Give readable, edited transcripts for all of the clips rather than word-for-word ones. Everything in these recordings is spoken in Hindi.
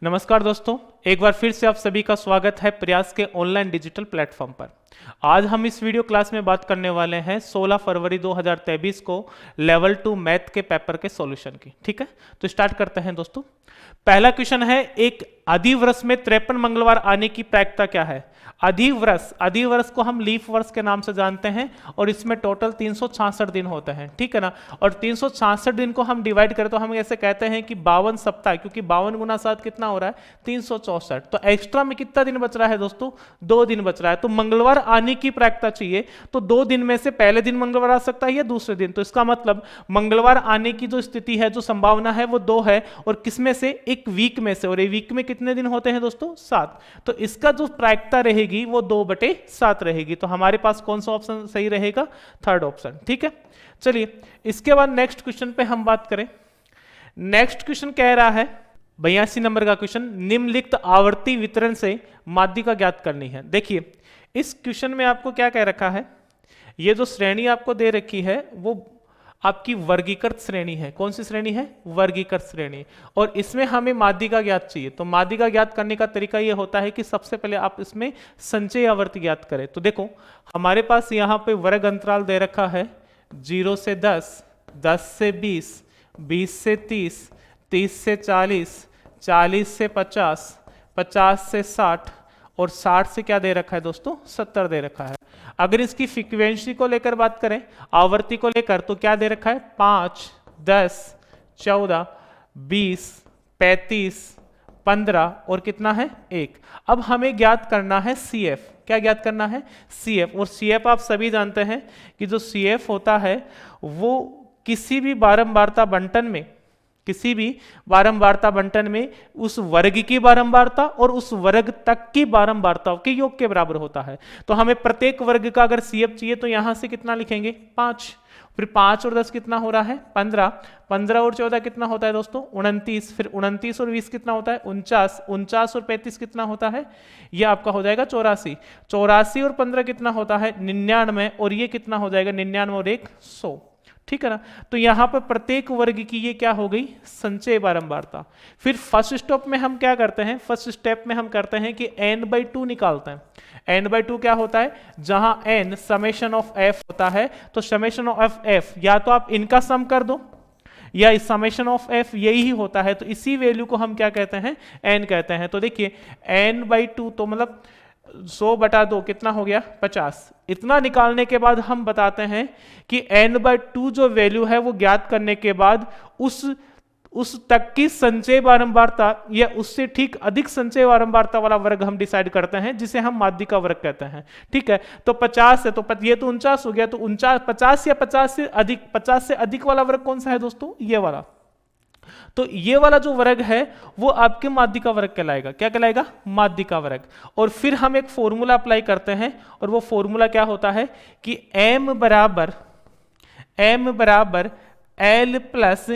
नमस्कार दोस्तों, एक बार फिर से आप सभी का स्वागत है प्रयास के ऑनलाइन डिजिटल प्लेटफॉर्म पर। आज हम इस वीडियो क्लास में बात करने वाले हैं 16 फरवरी 2023 को लेवल 2 मैथ के पेपर के सॉल्यूशन की। ठीक है, तो स्टार्ट करते हैं दोस्तों। पहला क्वेश्चन है, एक अधिवर्ष में 53 मंगलवार आने की प्रायिकता क्या है? अधिवर्ष को हम लीफ वर्ष के नाम से जानते हैं और इसमें टोटल 366 दिन होते हैं। ठीक है ना, और 366 दिन को हम डिवाइड करें तो हम ऐसे कहते हैं कि 52 सप्ताह, क्योंकि 52 गुना 7 कितना हो रहा है? 364। तो एक्स्ट्रा में कितना दिन बच रहा है दोस्तों? 2 दिन बच रहा है। तो मंगलवार आने की प्रायिकता चाहिए, तो 2 दिन में से पहले दिन मंगलवार आ सकता है या दूसरे दिन। तो इसका मतलब मंगलवार आने की जो स्थिति है, जो संभावना है, वो 2 है। और किसमें से? एक वीक में से। और ये वीक में कितने दिन होते हैं दोस्तों? 7। तो इसका जो प्रायिकता रहेगी वो 2/7 रहेगी। तो हमारे पास कौन सा ऑप्शन सही रहेगा? Third option. ठीक है, चलिए इसके बाद नेक्स्ट क्वेश्चन पे हम बात करें। नेक्स्ट क्वेश्चन कह रहा है 82 नंबर का क्वेश्चन, निम्नलिखित आवर्ती वितरण से माध्यिका ज्ञात करनी है। देखिए इस क्वेश्चन में आपको क्या कह रखा है, ये जो श्रेणी आपको दे रखी है वो आपकी वर्गीकृत श्रेणी है। कौन सी श्रेणी है? वर्गीकृत श्रेणी। और इसमें हमें माध्यिका ज्ञात चाहिए। तो माध्यिका ज्ञात करने का तरीका ये होता है कि सबसे पहले आप इसमें संचय आवर्ती ज्ञात करें। तो देखो हमारे पास यहाँ पे वर्ग अंतराल दे रखा है 0 से 10, 10 से 20, 20 से 30, 30 से 40, 40 से 50, 50 से 60 और 60 से क्या दे रखा है दोस्तों? 70 दे रखा है। अगर इसकी फ्रीक्वेंसी को लेकर बात करें, आवर्ती को लेकर, तो क्या दे रखा है? 5, 10, 14, 20, 35, 15 और कितना है? 1। अब हमें ज्ञात करना है CF। क्या ज्ञात करना है? CF। और CF आप सभी जानते हैं कि जो CF होता है वो किसी भी बारंबारता बंटन में उस वर्ग की बारंबारता और उस वर्ग तक की बारंबारताओं के योग के बराबर होता है। तो हमें प्रत्येक वर्ग का अगर CF चाहिए तो यहां से कितना लिखेंगे? 5। फिर 5 और 10 कितना हो रहा है? 15। 15 और 14 कितना होता है दोस्तों? 29। फिर 29 और 20 कितना होता है? 49। 49 और 35 कितना होता है? ये आपका हो जाएगा 84। 84 और 15 कितना होता है? 99। और ये कितना हो जाएगा? 99 और 1 100। ठीक है ना, तो यहां पर प्रत्येक वर्ग की ये क्या हो गई? संचय बारंबारता। फिर फर्स्ट स्टेप में हम क्या करते हैं? फर्स्ट स्टेप में हम करते हैं कि n/2 निकालते हैं। n/2 क्या होता है? जहां n समेशन ऑफ f होता है, तो समेशन ऑफ f या तो आप इनका सम कर दो या समेशन ऑफ f यही होता है। तो इसी वैल्यू को हम क्या कहते हैं? n कहते हैं। तो देखिए n/2 तो मतलब 100/2 कितना हो गया? 50। इतना निकालने के बाद हम बताते हैं कि n/2 जो वैल्यू है वो ज्ञात करने के बाद उस तक की संचय बारंबारता या उससे ठीक अधिक संचय बारंबारता वाला वर्ग हम डिसाइड करते हैं, जिसे हम माध्यिका वर्ग कहते हैं। ठीक है, तो 50 है तो ये तो 49 हो गया। तो 50 या 50 से अधिक वाला वर्ग कौन सा है दोस्तों? ये वाला। तो ये वाला जो वर्ग है वो आपके माध्यिका वर्ग कहलाएगा। क्या कहलाएगा? माध्यिका वर्ग। और फिर हम एक फॉर्मूला अप्लाई करते हैं और वो फॉर्मूला क्या होता है कि m बराबर L plus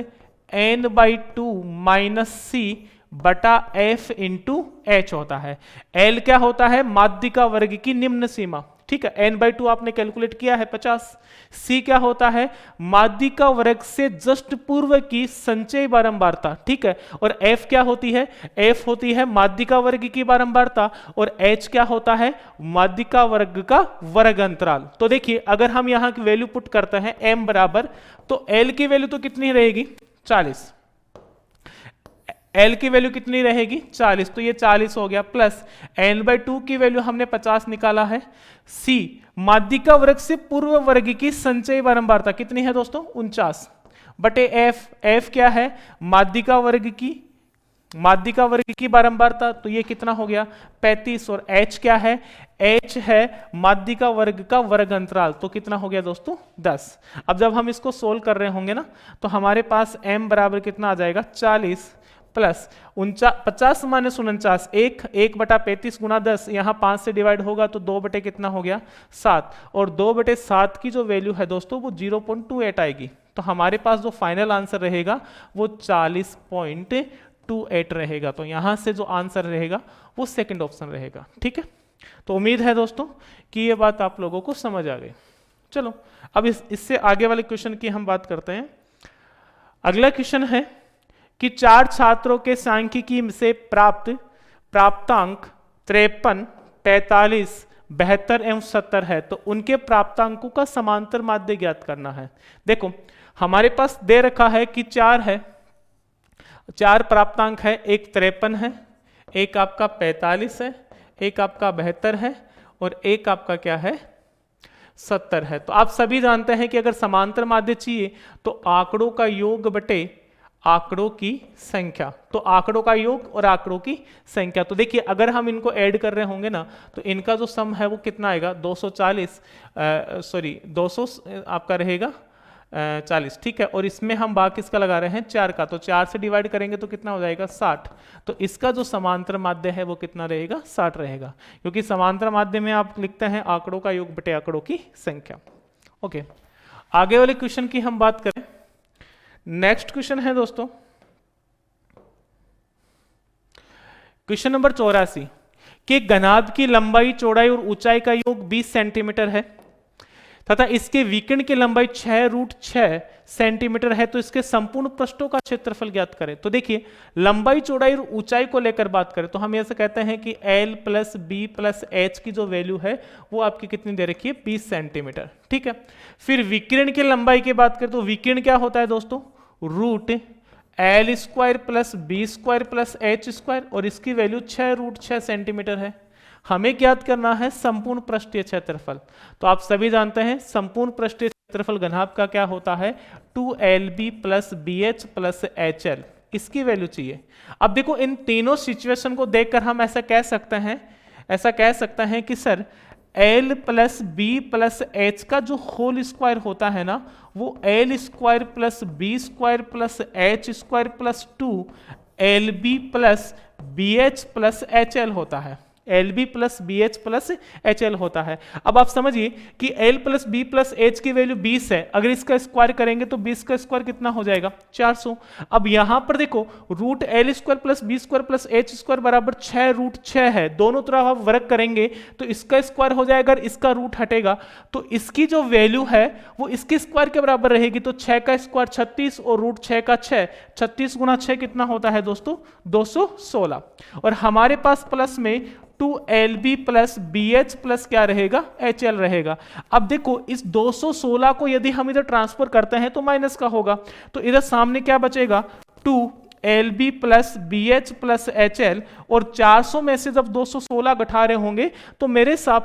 n/2 minus C बटा F इंटू H होता है। L क्या होता है? माध्यिका वर्ग की निम्न सीमा। ठीक है, n/2 आपने कैलकुलेट किया है 50। C क्या होता है? माध्यिका वर्ग से जस्ट पूर्व की संचय बारंबारता। ठीक है, और F क्या होती है? F होती है माध्यिका वर्ग की बारंबारता और H क्या होता है? माध्यिका वर्ग का वर्ग अंतराल। तो देखिए अगर हम यहां की वैल्यू पुट करते हैं m बराबर, तो L की वैल्यू तो कितनी रहेगी? 40। L की वैल्यू कितनी रहेगी? 40। तो ये 40 हो गया, प्लस n/2 की वैल्यू हमने 50 निकाला है। C माध्यिका वर्ग से पूर्व वर्ग की संचय बारंबारता कितनी है दोस्तों? 49 बटे F क्या है? माध्यिका वर्ग की बारंबारता। तो ये कितना हो गया? 35। और H क्या है? H है माध्यिका वर्ग का वर्ग अंतराल। तो कितना हो गया दोस्तों? 10। अब जब हम इसको सोल्व कर रहे होंगे ना, तो हमारे पास m बराबर कितना आ जाएगा? 40 प्लस 50 माइनस 49, 1/35 गुना 10, यहाँ 5 से डिवाइड होगा तो 2 बटे कितना हो गया? 7। और 2/7 की जो वैल्यू है दोस्तों वो 0.28 आएगी। तो हमारे पास जो फाइनल आंसर रहेगा वो 40.28 रहेगा। तो यहाँ से जो आंसर रहेगा वो सेकंड ऑप्शन रहेगा। ठीक है, तो उम्मीद है दोस्तों कि ये बात आप लोगों को समझ आ गई। चलो अब इससे आगे वाले क्वेश्चन की हम बात करते हैं। अगला क्वेश्चन है कि 4 छात्रों के सांख्यिकी से प्राप्त प्राप्तांक 53, 45, 72 एवं 70 है, तो उनके प्राप्तांकों का समांतर माध्य ज्ञात करना है। देखो हमारे पास दे रखा है कि 4 है, 4 प्राप्तांक है, एक 53 है, एक आपका 45 है, एक आपका 72 है और एक आपका क्या है 70 है। तो आप सभी जानते हैं कि अगर समांतर माध्य चाहिए तो आंकड़ों का योग बटे आंकड़ों की संख्या, तो आंकड़ों का योग और आंकड़ों की संख्या। तो देखिए अगर हम इनको ऐड कर रहे होंगे ना तो इनका जो सम है वो कितना आएगा 200 आपका रहेगा 40, ठीक है। और इसमें हम भाग किसका लगा रहे हैं 4 का, तो 4 से डिवाइड करेंगे तो कितना हो जाएगा 60। तो इसका जो समांतर माध्य है वो कितना रहेगा 60 रहेगा, क्योंकि समांतर माध्य में आप लिखते हैं आंकड़ों का योग बटे आंकड़ों की संख्या। ओके, आगे वाले क्वेश्चन की हम बात करें। नेक्स्ट क्वेश्चन है दोस्तों क्वेश्चन नंबर 84 कि घनाभ की लंबाई, चौड़ाई और ऊंचाई का योग 20 सेंटीमीटर है तथा इसके विकर्ण की लंबाई 6√6 सेंटीमीटर है, तो इसके संपूर्ण पृष्ठों का क्षेत्रफल ज्ञात करें। तो देखिए लंबाई, चौड़ाई और ऊंचाई को लेकर बात करें तो हम ऐसे कहते हैं कि L plus B plus H की जो वैल्यू है वो आपकी कितनी दे रखी है 20 सेंटीमीटर, ठीक है। फिर विकर्ण की लंबाई की बात करें तो विकर्ण क्या होता है दोस्तों √L² plus B² plus H², और इसकी वैल्यू 6√6 सेंटीमीटर है। हमें ज्ञात करना है संपूर्ण पृष्ठीय क्षेत्रफल। तो आप सभी जानते हैं संपूर्ण पृष्ठीय क्षेत्रफल घनाभ का क्या होता है 2LB plus BH plus HL, इसकी वैल्यू चाहिए। अब देखो इन तीनों सिचुएशन को देखकर हम ऐसा कह सकते हैं कि sir L plus B plus H का जो होल स्क्वायर होता है ना वो L² plus B² plus H² plus 2LB plus BH plus HL होता है, LB plus BH plus HL होता है। अब आप समझिए कि L plus B plus H की वैल्यू 20 है, अगर इसका स्क्वायर करेंगे तो 20 का स्क्वायर कितना हो जाएगा 400। अब यहां पर देखो √L² plus B² plus H² बराबर 6√6 है, दोनों तरफ आप वर्ग करेंगे तो इसका स्क्वायर हो जाएगा, अगर इसका रूट हटेगा तो इसकी जो वैल्यू है वो इसके स्क्वायर के बराबर रहेगी। तो 6 का स्क्वायर 36 और √6 का 6, 36 गुना 6 कितना होता है दोस्तों 216। और हमारे पास प्लस में 2LB प्लस BH प्लस क्या रहेगा HL रहेगा। अब देखो इस 216 को यदि हम इधर ट्रांसफर करते हैं तो माइनस का होगा, तो इधर सामने क्या बचेगा 2LB plus BH plus HL, और 400 में से जब 216 घटा रहे होंगे तो मेरे हिसाब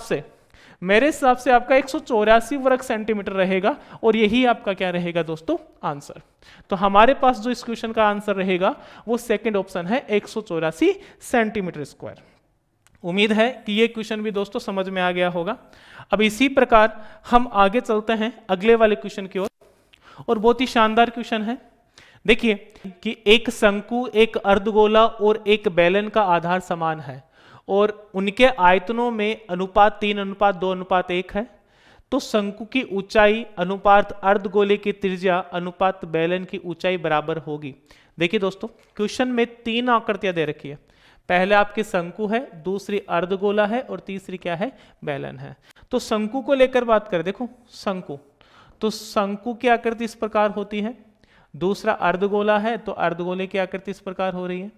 से आपका 184 वर्ग सेंटीमीटर रहेगा, और यही आपका क्या रहेगा दोस्तों आंसर। तो हमारे पास जो इस क्वेश्चन का आंसर रहेगा वो सेकंड ऑप्शन है 184 सेंटीमीटर स्क्वायर। उम्मीद है कि ये क्वेश्चन भी दोस्तों समझ में आ गया होगा। अब इसी प्रकार हम आगे चलते हैं अगले वाले क्वेश्चन की ओर, और बहुत ही शानदार क्वेश्चन है। देखिए कि एक शंकु, एक अर्धगोला और एक बेलन का आधार समान है और उनके आयतनों में अनुपात 3:2:1 है, तो शंकु की ऊंचाई अनुपात अर्धगोले की त्रिज्या अनुपात बेलन की ऊंचाई बराबर होगी। देखिए दोस्तों क्वेश्चन में 3 आकृतियां दे रखी है, पहले आपकी शंकु है, दूसरी अर्धगोला है और तीसरी क्या है बेलन है। तो शंकु को लेकर बात करें, देखो शंकु, तो शंकु की आकृति इस प्रकार होती है, दूसरा अर्धगोला है तो अर्धगोले की आकृति इस प्रकार हो रही है,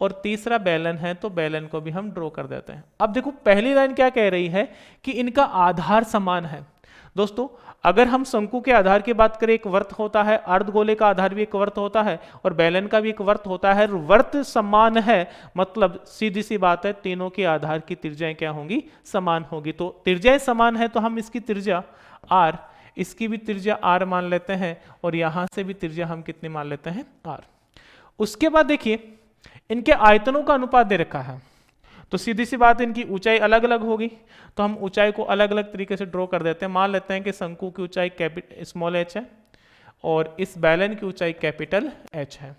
और तीसरा बेलन है तो बेलन को भी हम ड्रॉ कर देते हैं। अब देखो पहली लाइन क्या कह रही है कि इनका आधार समान है। दोस्तों अगर हम शंकु के आधार की बात करें, एक वर्त होता है, अर्धगोले का आधार भी एक वर्त होता है और बेलन का भी एक वर्त होता है, वर्त समान है मतलब सीधी सी बात है तीनों के आधार की त्रिज्याएं क्या होंगी समान होगी। तो त्रिज्याएं समान है तो हम इसकी त्रिज्या r, इसकी भी त्रिज्या r मान लेते हैं, और यहां से भी त्रिज्या हम कितनी मान लेते हैं r। उसके बाद देखिए इनके आयतनों का अनुपात दे रखा है, तो सीधी सी बात इनकी ऊंचाई अलग अलग होगी, तो हम ऊंचाई को अलग अलग तरीके से ड्रॉ कर देते हैं। मान लेते हैं कि शंकु की ऊंचाई स्मॉल h है और इस बेलन की ऊंचाई कैपिटल H है।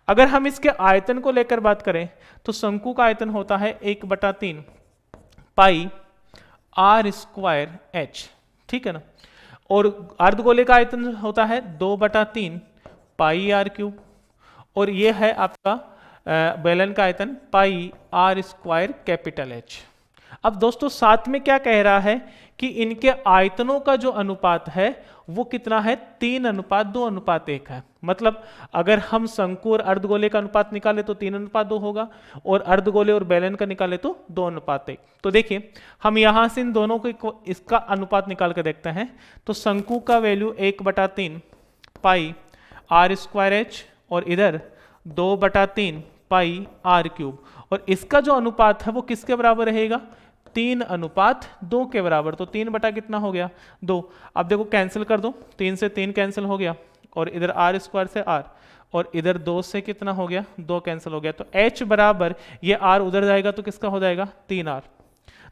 अगर हम इसके आयतन को लेकर बात करें तो शंकु का आयतन होता है 1/3 पाई r² h, ठीक है ना, और अर्धगोले का आयतन होता है 2/3 पाई r3, और ये है आपका बेलन का आयतन पाई r² कैपिटल H। अब दोस्तों साथ में क्या कह रहा है कि इनके आयतनों का जो अनुपात है वो कितना है, 3:2:1 है। मतलब अगर हम शंकु और अर्धगोले का अनुपात निकाले तो 3:2 होगा, और अर्धगोले और बेलन का निकाले तो 2:1। तो देखिए हम यहां से इन दोनों को इसका अनुपात निकाल के देखते हैं। तो शंकु का वैल्यू 1/3 पाई r²h और इधर 2/3 पाई r³, और इसका जो अनुपात है वो किसके बराबर रहेगा, 3:2 के बराबर। तो 3 बटा कितना हो गया, 2। अब देखो कैंसिल कर दो, 3 से 3 कैंसिल हो गया, और इधर r² से r, और इधर 2 से कितना हो गया, 2 कैंसिल हो गया। तो h बराबर, ये r उधर जाएगा तो किसका हो जाएगा, 3r।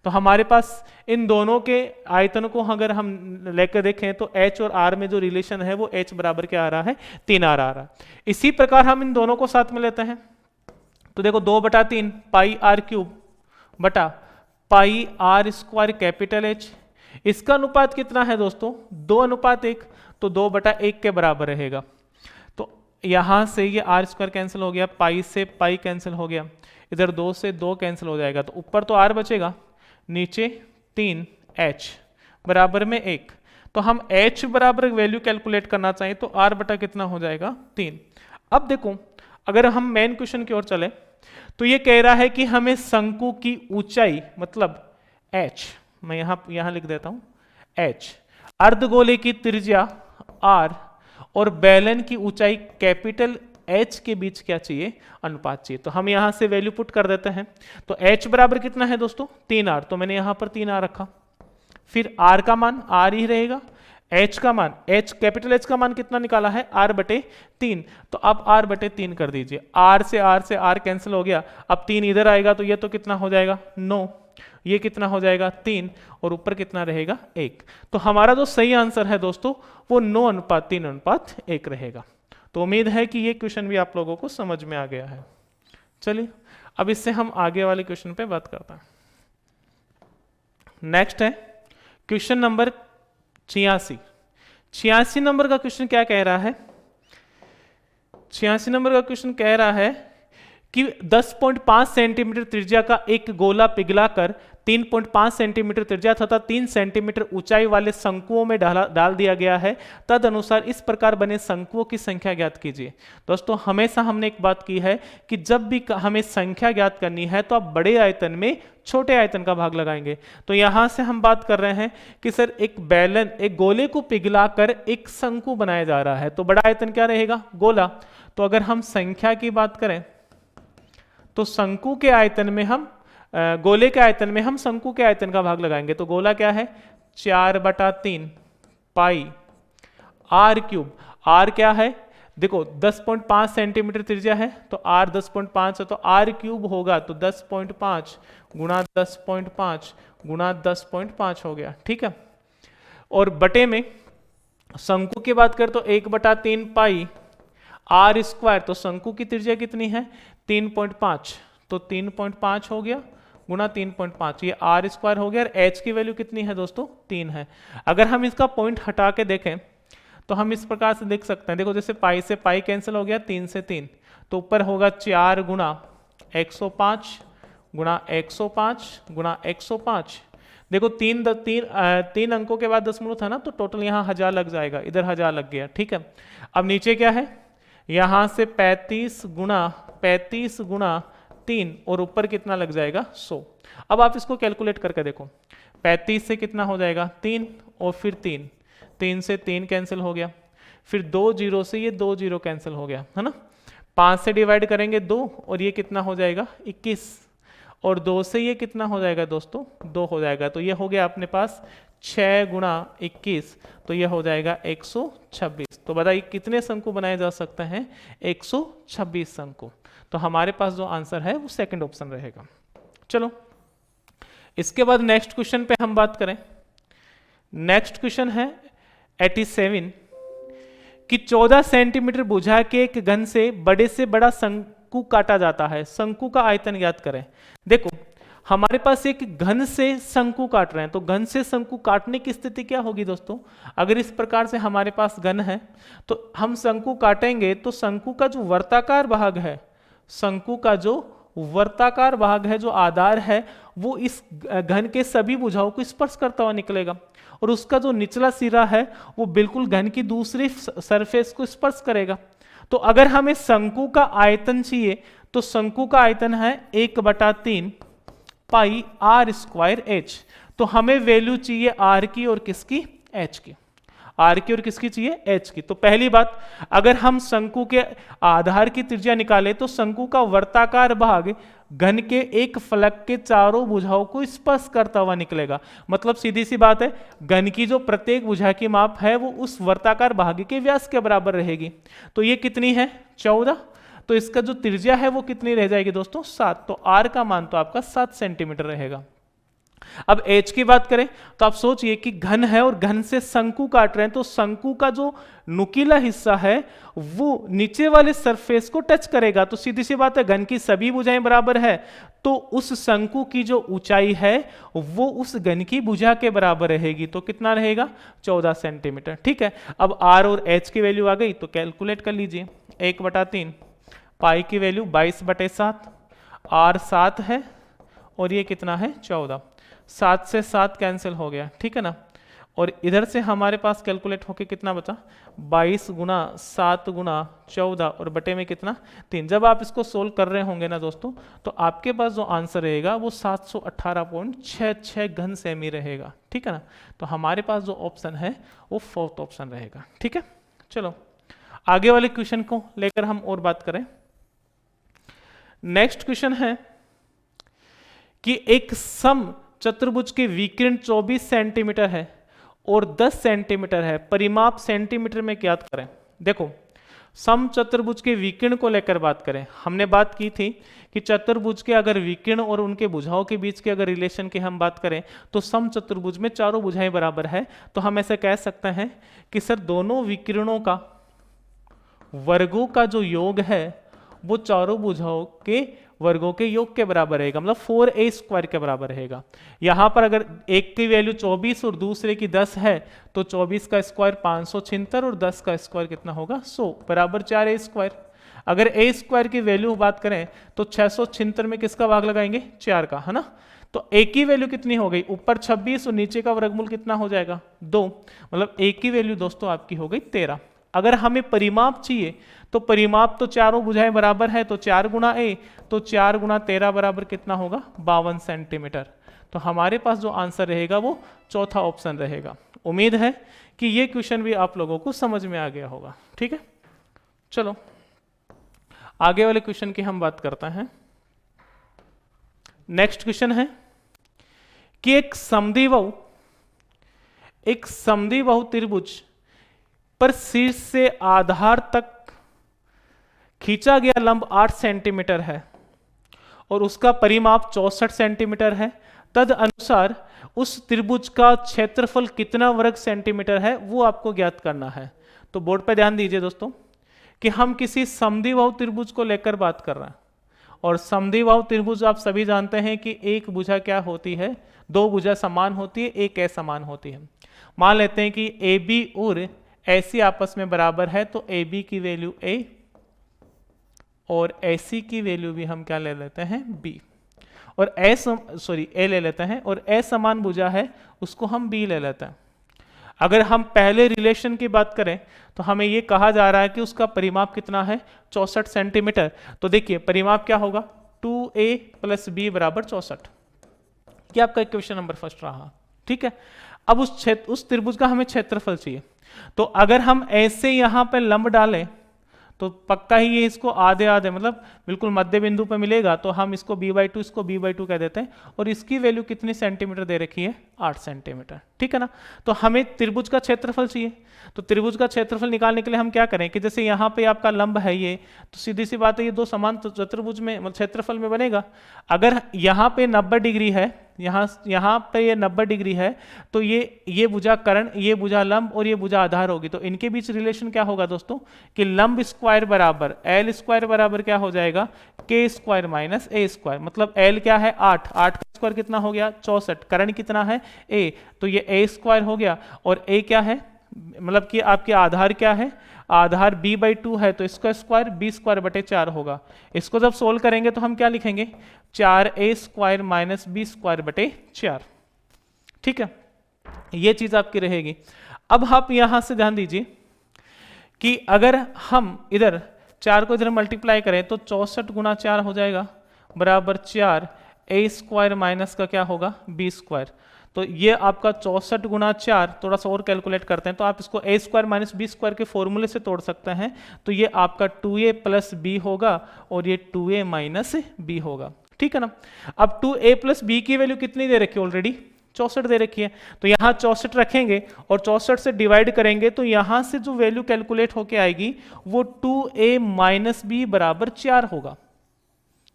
तो हमारे पास इन दोनों के आयतन को अगर हम लेकर देखें तो h और r में जो रिलेशन है वो h बराबर क्या आ रहा है, 3r आ रहा है। इसी प्रकार हम इन दोनों को साथ में लेते हैं, तो देखो 2/3 पाई r³ बटा पाई r² कैपिटल H, इसका अनुपात कितना है दोस्तों, 2:1, तो 2/1 के बराबर रहेगा। तो यहां से ये r² कैंसिल हो गया, पाई से पाई कैंसिल हो गया, इधर 2 से 2 कैंसिल हो जाएगा, तो ऊपर तो r बचेगा, नीचे 3h बराबर में 1। तो हम h बराबर वैल्यू कैलकुलेट करना चाहिए, तो r बटा कितना हो जाएगा, 3। अब देखो अगर हम मेन क्वेश्चन की ओर चले तो ये कह रहा है कि हमें शंकु की ऊंचाई मतलब h, मैं यहां लिख देता हूं h, अर्धगोले की त्रिज्या r और बेलन की ऊंचाई कैपिटल h के बीच क्या चाहिए, अनुपात चाहिए। तो हम यहां से वैल्यू पुट कर देते हैं। तो h बराबर कितना है दोस्तों, 3r, तो मैंने यहां पर 3r रखा। फिर r का मान r ही रहेगा, h का मान, h कैपिटल H का मान कितना निकाला है, r/3। तो अब r/3 कर दीजिए, r से r कैंसिल हो गया, अब 3 इधर आएगा तो ये तो कितना हो जाएगा, 9, ये कितना हो जाएगा, 3, और ऊपर कितना रहेगा, 1। तो हमारा जो सही आंसर है दोस्तों वो 9:3:1 रहेगा। तो उम्मीद है कि ये क्वेश्चन भी आप लोगों को समझ में आ गया है। चलिए अब इससे हम आगे वाले क्वेश्चन पे बात करते हैं। नेक्स्ट है क्वेश्चन नंबर 86 नंबर का क्वेश्चन क्या कह रहा है, 86 नंबर का क्वेश्चन कह रहा है कि 10.5 सेंटीमीटर त्रिज्या का एक गोला पिघलाकर 3.5 सेंटीमीटर त्रिज्या तथा 3 सेंटीमीटर ऊंचाई वाले शंकुओं में डाल दिया गया है। तद अनुसार इस प्रकार बने शंकुओं की संख्या ज्ञात कीजिए। दोस्तों हमेशा हमने एक बात की है कि जब भी हमें संख्या ज्ञात करनी है तो आप बड़े आयतन में छोटे आयतन का भाग लगाएंगे। तो यहां से हम बात कर रहे हैं कि सर एक गोले को पिघलाकर एक शंकु बनाया जा रहा है, तो बड़ा आयतन क्या रहेगा, गोला। तो अगर हम संख्या की बात करें तो शंकु के आयतन में हम गोले के आयतन में हम शंकु के आयतन का भाग लगाएंगे। तो गोला क्या है, 4/3 पाई r³। r क्या है, देखो 10.5 सेंटीमीटर त्रिज्या है, तो r 10.5 है, तो r³ होगा तो 10.5 गुणा 10.5 गुणा 10.5 हो गया, ठीक है। और बटे में शंकु की बात करें तो 1/3 पाई r², तो शंकु की त्रिज्या कितनी है, 3.5, तो 3.5 हो गया गुणा 3.5, ये r² हो गया। और h की वैल्यू कितनी है दोस्तों, 3 है। अगर हम इसका पॉइंट हटा के देखें तो हम इस प्रकार से देख सकते हैं, देखो जैसे पाई से पाई कैंसिल हो गया, 3 से 3, तो ऊपर होगा 4 गुणा 105 गुणा 105 गुणा 105। देखो तीन अंकों के बाद दशमलव था ना, तो टोटल यहाँ 1000 लग जाएगा, इधर 1000 लग गया, ठीक है। अब नीचे क्या है, यहां से 35 गुणा 3 और ऊपर कितना लग जाएगा, 100। अब आप इसको कैलकुलेट करके देखो, 35 से कितना हो जाएगा, 3 और फिर 3 से 3 कैंसिल हो गया, फिर 2 0 से ये 2 0 कैंसिल हो गया, है ना। 5 से डिवाइड करेंगे 2 और ये कितना हो जाएगा, 21, और 2 से ये कितना हो जाएगा दोस्तों, 2 हो जाएगा। तो ये हो गया अपने पास 6 गुणा 21, तो ये हो जाएगा 126। तो बताइए कितने शंकु बनाए जा सकते हैं, 126 शंकु। तो हमारे पास जो आंसर है वो सेकंड ऑप्शन रहेगा। चलो इसके बाद नेक्स्ट क्वेश्चन पे हम बात करें। नेक्स्ट क्वेश्चन है 87 कि 14 सेंटीमीटर भुजा के एक घन से बड़ा शंकु काटा जाता है, शंकु का आयतन ज्ञात करें। देखो हमारे पास एक घन से शंकु काट रहे हैं, तो घन से शंकु काटने की स्थिति क्या होगी दोस्तों, अगर इस प्रकार से हमारे पास घन है तो हम शंकु काटेंगे तो शंकु का जो वर्ताकार भाग है, शंकु का जो वर्ताकार भाग है, जो आधार है, वो इस घन के सभी भुजाओं को स्पर्श करता हुआ निकलेगा, और उसका जो निचला सिरा है वो बिल्कुल घन की दूसरी सरफेस को स्पर्श करेगा। तो अगर हमें शंकु का आयतन चाहिए तो शंकु का आयतन है 1/3 पाई आर स्क्वायर एच। तो हमें वैल्यू चाहिए आर की और किसकी, एच की। आर की और किसकी चाहिए, एच की। तो पहली बात, अगर हम शंकु के आधार की त्रिज्या निकालें तो शंकु का वर्ताकार भाग घन के एक फलक के चारों भुजाओं को स्पर्श करता हुआ निकलेगा। मतलब सीधी सी बात है, घन की जो प्रत्येक भुजा की माप है वो उस वर्ताकार भाग के व्यास के बराबर रहेगी। तो ये कितनी है, 14। तो इसका जो त्रिज्या है वो कितनी रह जाएगी दोस्तों, 7। तो आर का मान तो आपका 7 सेंटीमीटर रहेगा। अब एच की बात करें तो आप सोचिए कि घन है और घन से शंकु काट रहे हैं, तो शंकु का जो नुकीला हिस्सा है वो नीचे वाले सरफेस को टच करेगा। तो सीधी सी बात है, घन की सभी भुजाएं बराबर है, तो उस शंकु की जो ऊंचाई है वो उस घन की भुजा के बराबर रहेगी। तो कितना रहेगा, 14 सेंटीमीटर। ठीक है, अब आर और एच की वैल्यू आ गई तो कैलकुलेट कर लीजिए। 1/3 पाई की वैल्यू 22/7, आर 7 है और ये कितना है, 14। 7 से 7 कैंसिल हो गया, ठीक है ना। और इधर से हमारे पास कैलकुलेट होके कितना बचा, 22 गुना 7 गुना 14 और बटे में कितना, 3। जब आप इसको सोल्व कर रहे होंगे ना दोस्तों, तो आपके पास जो आंसर रहेगा वो 718.66 घन सेमी रहेगा, ठीक है ना। तो हमारे पास जो ऑप्शन है वो 4th ऑप्शन रहेगा, ठीक है। चलो आगे वाले क्वेश्चन को लेकर हम और बात करें। नेक्स्ट क्वेश्चन है कि एक सम चतुर्भुज की विकिरण 24 सेंटीमीटर है और 10 सेंटीमीटर है, परिमाप सेंटीमीटर में ज्ञात करें। देखो, सम चतुर्भुज के विकिरण को लेकर बात करें। हमने बात की थी कि चतुर्भुज के अगर विकिरण और उनके भुजाओं के बीच के अगर रिलेशन की हम बात करें तो सम चतुर्भुज में चारों भुजाएं बराबर है। तो हम ऐसे कह सकते हैं कि सर दोनों विकिरणों का वर्गों का जो योग है वो चारों भुजाओं के वर्गों के योग के बराबर रहेगा, मतलब 4a² के बराबर रहेगा। यहां पर अगर एक की वैल्यू 24 और दूसरे की 10 है तो 24 का स्क्वायर 576 और 10 का स्क्वायर कितना होगा, 100 बराबर 4a²। अगर a² की वैल्यू बात करें तो 676 में किसका भाग लगाएंगे, 4 का, है ना। तो a की वैल्यू कितनी हो गई, ऊपर 26 और नीचे का वर्गमूल कितना हो जाएगा, 2। मतलब a की वैल्यू दोस्तों आपकी हो गई 13। अगर हमें परिमाप चाहिए तो परिमाप तो चारों भुजाएं बराबर है, तो 4 गुना a, तो 4 गुना 13 बराबर कितना होगा, 52 सेंटीमीटर। तो हमारे पास जो आंसर रहेगा वो चौथा ऑप्शन रहेगा। उम्मीद है कि ये क्वेश्चन भी आप लोगों को समझ में आ गया होगा, ठीक है। चलो आगे वाले क्वेश्चन की हम बात करते हैं। नेक्स्ट क्वेश्चन है कि एक समद्विबाहु त्रिभुज पर शीर्ष से आधार तक खींचा गया लंब 8 सेंटीमीटर है और उसका परिमाप 64 सेंटीमीटर है। तद अनुसार उस त्रिभुज का क्षेत्रफल कितना वर्ग सेंटीमीटर है वो आपको ज्ञात करना है। तो बोर्ड पर ध्यान दीजिए दोस्तों कि हम किसी समद्विबाहु त्रिभुज को लेकर बात कर रहे हैं, और समद्विबाहु त्रिभुज आप सभी जानते हैं कि एक भुजा क्या होती है, दो भुजा समान होती है, एक असमान होती है। मान लेते हैं कि ए बी और AC आपस में बराबर है, तो AB की वैल्यू A और AC की वैल्यू भी हम क्या ले लेते हैं, B, और A ले लेते हैं, और असमान भुजा है उसको हम B ले लेते हैं। अगर हम पहले रिलेशन की बात करें तो हमें ये कहा जा रहा है कि उसका परिमाप कितना है, 64 सेंटीमीटर। तो देखिए परिमाप क्या होगा, 2A + B बराबर 64। ये आपका क्वेश्चन नंबर फर्स्ट रहा, ठीक है। अब उस त्रिभुज का हमें क्षेत्रफल चाहिए। तो अगर हम ऐसे यहां पे लंब डालें तो पक्का ही ये इसको आधे आधे मतलब बिल्कुल मध्य बिंदु पे मिलेगा, तो हम इसको b/2 इसको b/2 कह देते हैं। और इसकी वैल्यू कितनी सेंटीमीटर दे रखी है, 8 सेंटीमीटर, ठीक है ना। तो हमें त्रिभुज का क्षेत्रफल चाहिए। तो त्रिभुज का क्षेत्रफल निकालने के लिए हम क्या करें कि जैसे यहाँ पे आपका लंब है ये, तो सीधी सी बात है ये दो समान चतुर्भुज में मतलब क्षेत्रफल में बनेगा। अगर यहाँ पे 90 डिग्री है, यहाँ पे ये 90 डिग्री है, तो ये भुजा कर्ण, ये भुजा लंब और ये भुजा आधार होगी। तो इनके बीच रिलेशन क्या होगा दोस्तों कि लंब स्क्वायर बराबर L स्क्वायर बराबर क्या हो जाएगा, K square minus A square. मतलब L क्या है 8, 8 का स्क्वायर कितना हो गया 64, कर्ण कितना है A, तो ये A स्क्वायर हो गया, और A क्या है मतलब कि आपके आधार क्या है, आधार b/2 है तो इसका स्क्वायर b² / 4 होगा। इसको जब सोल्व करेंगे तो हम क्या लिखेंगे, 4a² - b²/4। ठीक है, ये चीज आपकी रहेगी। अब आप यहां से ध्यान दीजिए कि अगर हम इधर 4 को इधर मल्टीप्लाई करें तो 64 × 4 हो जाएगा बराबर 4a² माइनस का क्या होगा b²। तो ये आपका 64 × 4, थोड़ा सा और कैलकुलेट करते हैं तो आप इसको a² - b² के फॉर्मूले से तोड़ सकते हैं। तो ये आपका 2a + b होगा और ये 2a - b होगा। ठीक है ना। अब 2a + b की वैल्यू कितनी दे रखी है, ऑलरेडी 64 दे रखी है। तो यहाँ 64 रखेंगे और 64 से डिवाइड करेंगे तो यहाँ से जो वैल्यू कैलकुलेट होके आएगी वो 2a - b बराबर 4 होगा।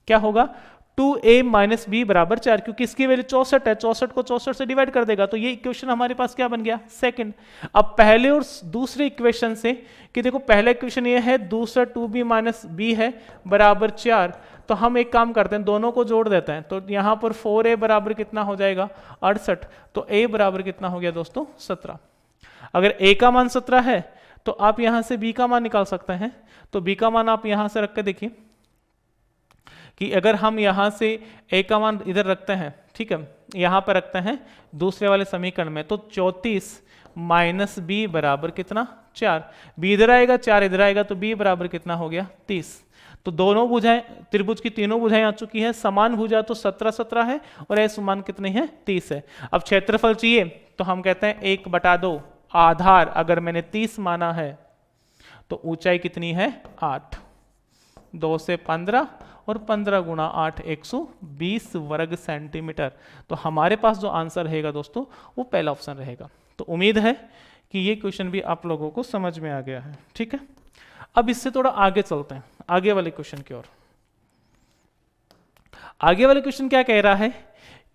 क्या होगा, 2a - b बराबर 4, क्योंकि इसकी वैल्यू 64 है, 64 को 64 से डिवाइड कर देगा तो ये इक्वेशन हमारे पास क्या बन गया, सेकंड। अब पहले और दूसरे इक्वेशन से कि देखो पहला इक्वेशन ये है, दूसरा 2b - b है बराबर 4, तो हम एक काम करते हैं दोनों को जोड़ देते हैं। तो यहाँ पर 4a बराबर कितना हो जाएगा 68, तो a बराबर कितना हो गया दोस्तों 17। अगर a का मान 17 है तो आप यहाँ से b का मान निकाल सकते हैं। तो b का मान आप यहाँ से रख के देखिए कि अगर हम यहाँ से a का मान इधर रखते हैं, ठीक है, यहाँ पर रखते हैं दूसरे वाले समीकरण में, तो 34 - b बराबर कितना 4, b इधर आएगा 4 इधर आएगा तो b बराबर कितना हो गया 30। तो दोनों भुजाएं, त्रिभुज की तीनों भुजाएं आ चुकी हैं, समान भुजा तो 17 है और ए समान कितनी है 30 है। अब क्षेत्रफल चाहिए तो हम कहते हैं 1/2 आधार, अगर मैंने 30 माना है तो ऊंचाई कितनी है 8, 2 से 15 और 15 × 8 120 वर्ग सेंटीमीटर। तो हमारे पास जो आंसर रहेगा दोस्तों वो पहला ऑप्शन रहेगा। तो उम्मीद है कि ये क्वेश्चन भी आप लोगों को समझ में आ गया है। ठीक है, अब इससे थोड़ा आगे चलते हैं, आगे वाले क्वेश्चन की ओर। आगे वाले क्वेश्चन क्या कह रहा है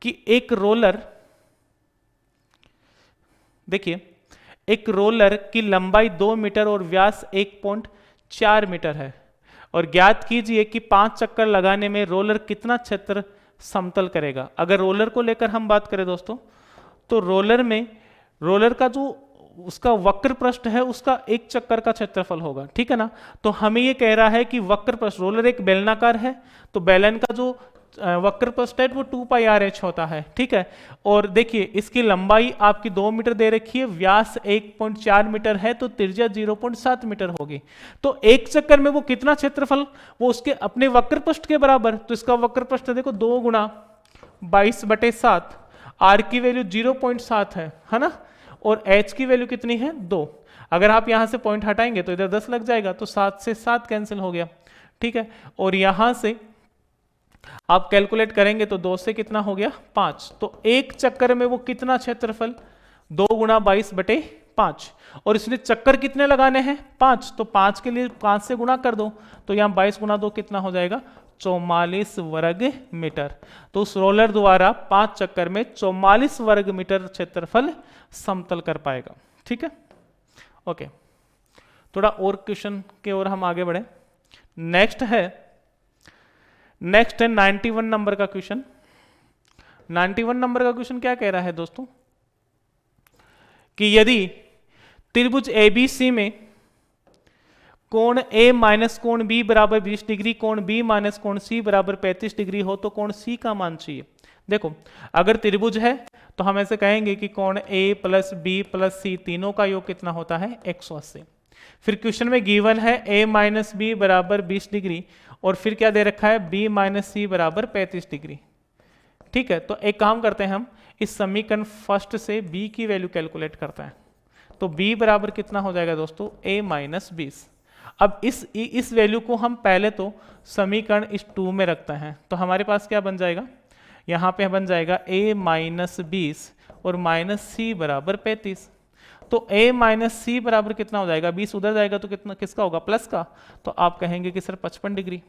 कि एक रोलर, देखिए एक रोलर की लंबाई 2 मीटर और व्यास 1.4 मीटर है और ज्ञात कीजिए कि 5 चक्कर लगाने में रोलर कितना क्षेत्र समतल करेगा। अगर रोलर को लेकर हम बात करें दोस्तों, तो रोलर का जो उसका वक्र पृष्ठ है उसका 1 चक्कर का क्षेत्रफल होगा। ठीक है ना। तो हमें ये कह रहा है कि वक्र पृष्ठ, रोलर एक बेलनाकार है तो बेलन का जो वक्र पृष्ठ है वो 2πr/h होता है। ठीक है, और देखिए इसकी लंबाई आपकी 2 मीटर दे रखी है, व्यास 1.4 मीटर है तो त्रिज्या 0.7 मीटर होगी। तो 1 चक्कर में वो कितना क्षेत्रफल, वो उसके अपने वक्र पृष्ठ के बराबर। तो इसका वक्र पृष्ठ देखो 2 × 22/7, r की वैल्यू 0.7 है ना, और h की वैल्यू कितनी है 2। अगर आप यहां से पॉइंट हटाएंगे तो इधर 10 लग जाएगा तो 7 से 7 कैंसिल हो गया। ठीक है, और यहां से आप कैलकुलेट करेंगे तो 2 से कितना हो गया 5। तो 1 चक्कर में वो कितना क्षेत्रफल 2 × 22/5, और इसने चक्कर कितने लगाने हैं 5, तो 5 के लिए 5 से गुणा कर दो तो यहाँ 22 × 2 कितना हो जाएगा 44 वर्ग मीटर। तो उस रोलर द्वारा 5 चक्कर में 44 वर्ग मीटर क्षेत्रफल समतल कर पाएगा। ठीक है, ओके, थोड़ा और क्वेश्चन के ओर हम आगे बढ़े। नेक्स्ट है 91 नंबर का क्वेश्चन। 91 नंबर का क्वेश्चन क्या कह रहा है दोस्तों कि यदि त्रिभुज ABC में कोण A माइनस कोण B बराबर 20 डिग्री, कोण B माइनस कोण C बराबर 35 डिग्री हो तो कोण C का मान चाहिए। देखो अगर त्रिभुज है तो हम ऐसे कहेंगे कि कोण A + B + C तीनों का योग कितना होता है 180। फिर क्वेश्चन में गिवन है A - B बराबर 20 डिग्री और फिर क्या दे रखा है B - C बराबर 35 डिग्री। ठीक है, तो एक काम करते हैं हम इस समीकरण फर्स्ट से B की वैल्यू कैलकुलेट करते हैं। तो B बराबर कितना हो जाएगा दोस्तों A - 20। अब इस वैल्यू को हम पहले तो समीकरण इस 2 में रखते हैं तो हमारे पास क्या बन जाएगा, यहाँ पे बन जाएगा A - 20 और -C बराबर 35। तो A - C बराबर कितना हो जाएगा, 20 उधर जाएगा तो कितना किसका होगा प्लस का, तो आप कहेंगे कि सर 55 डिग्री।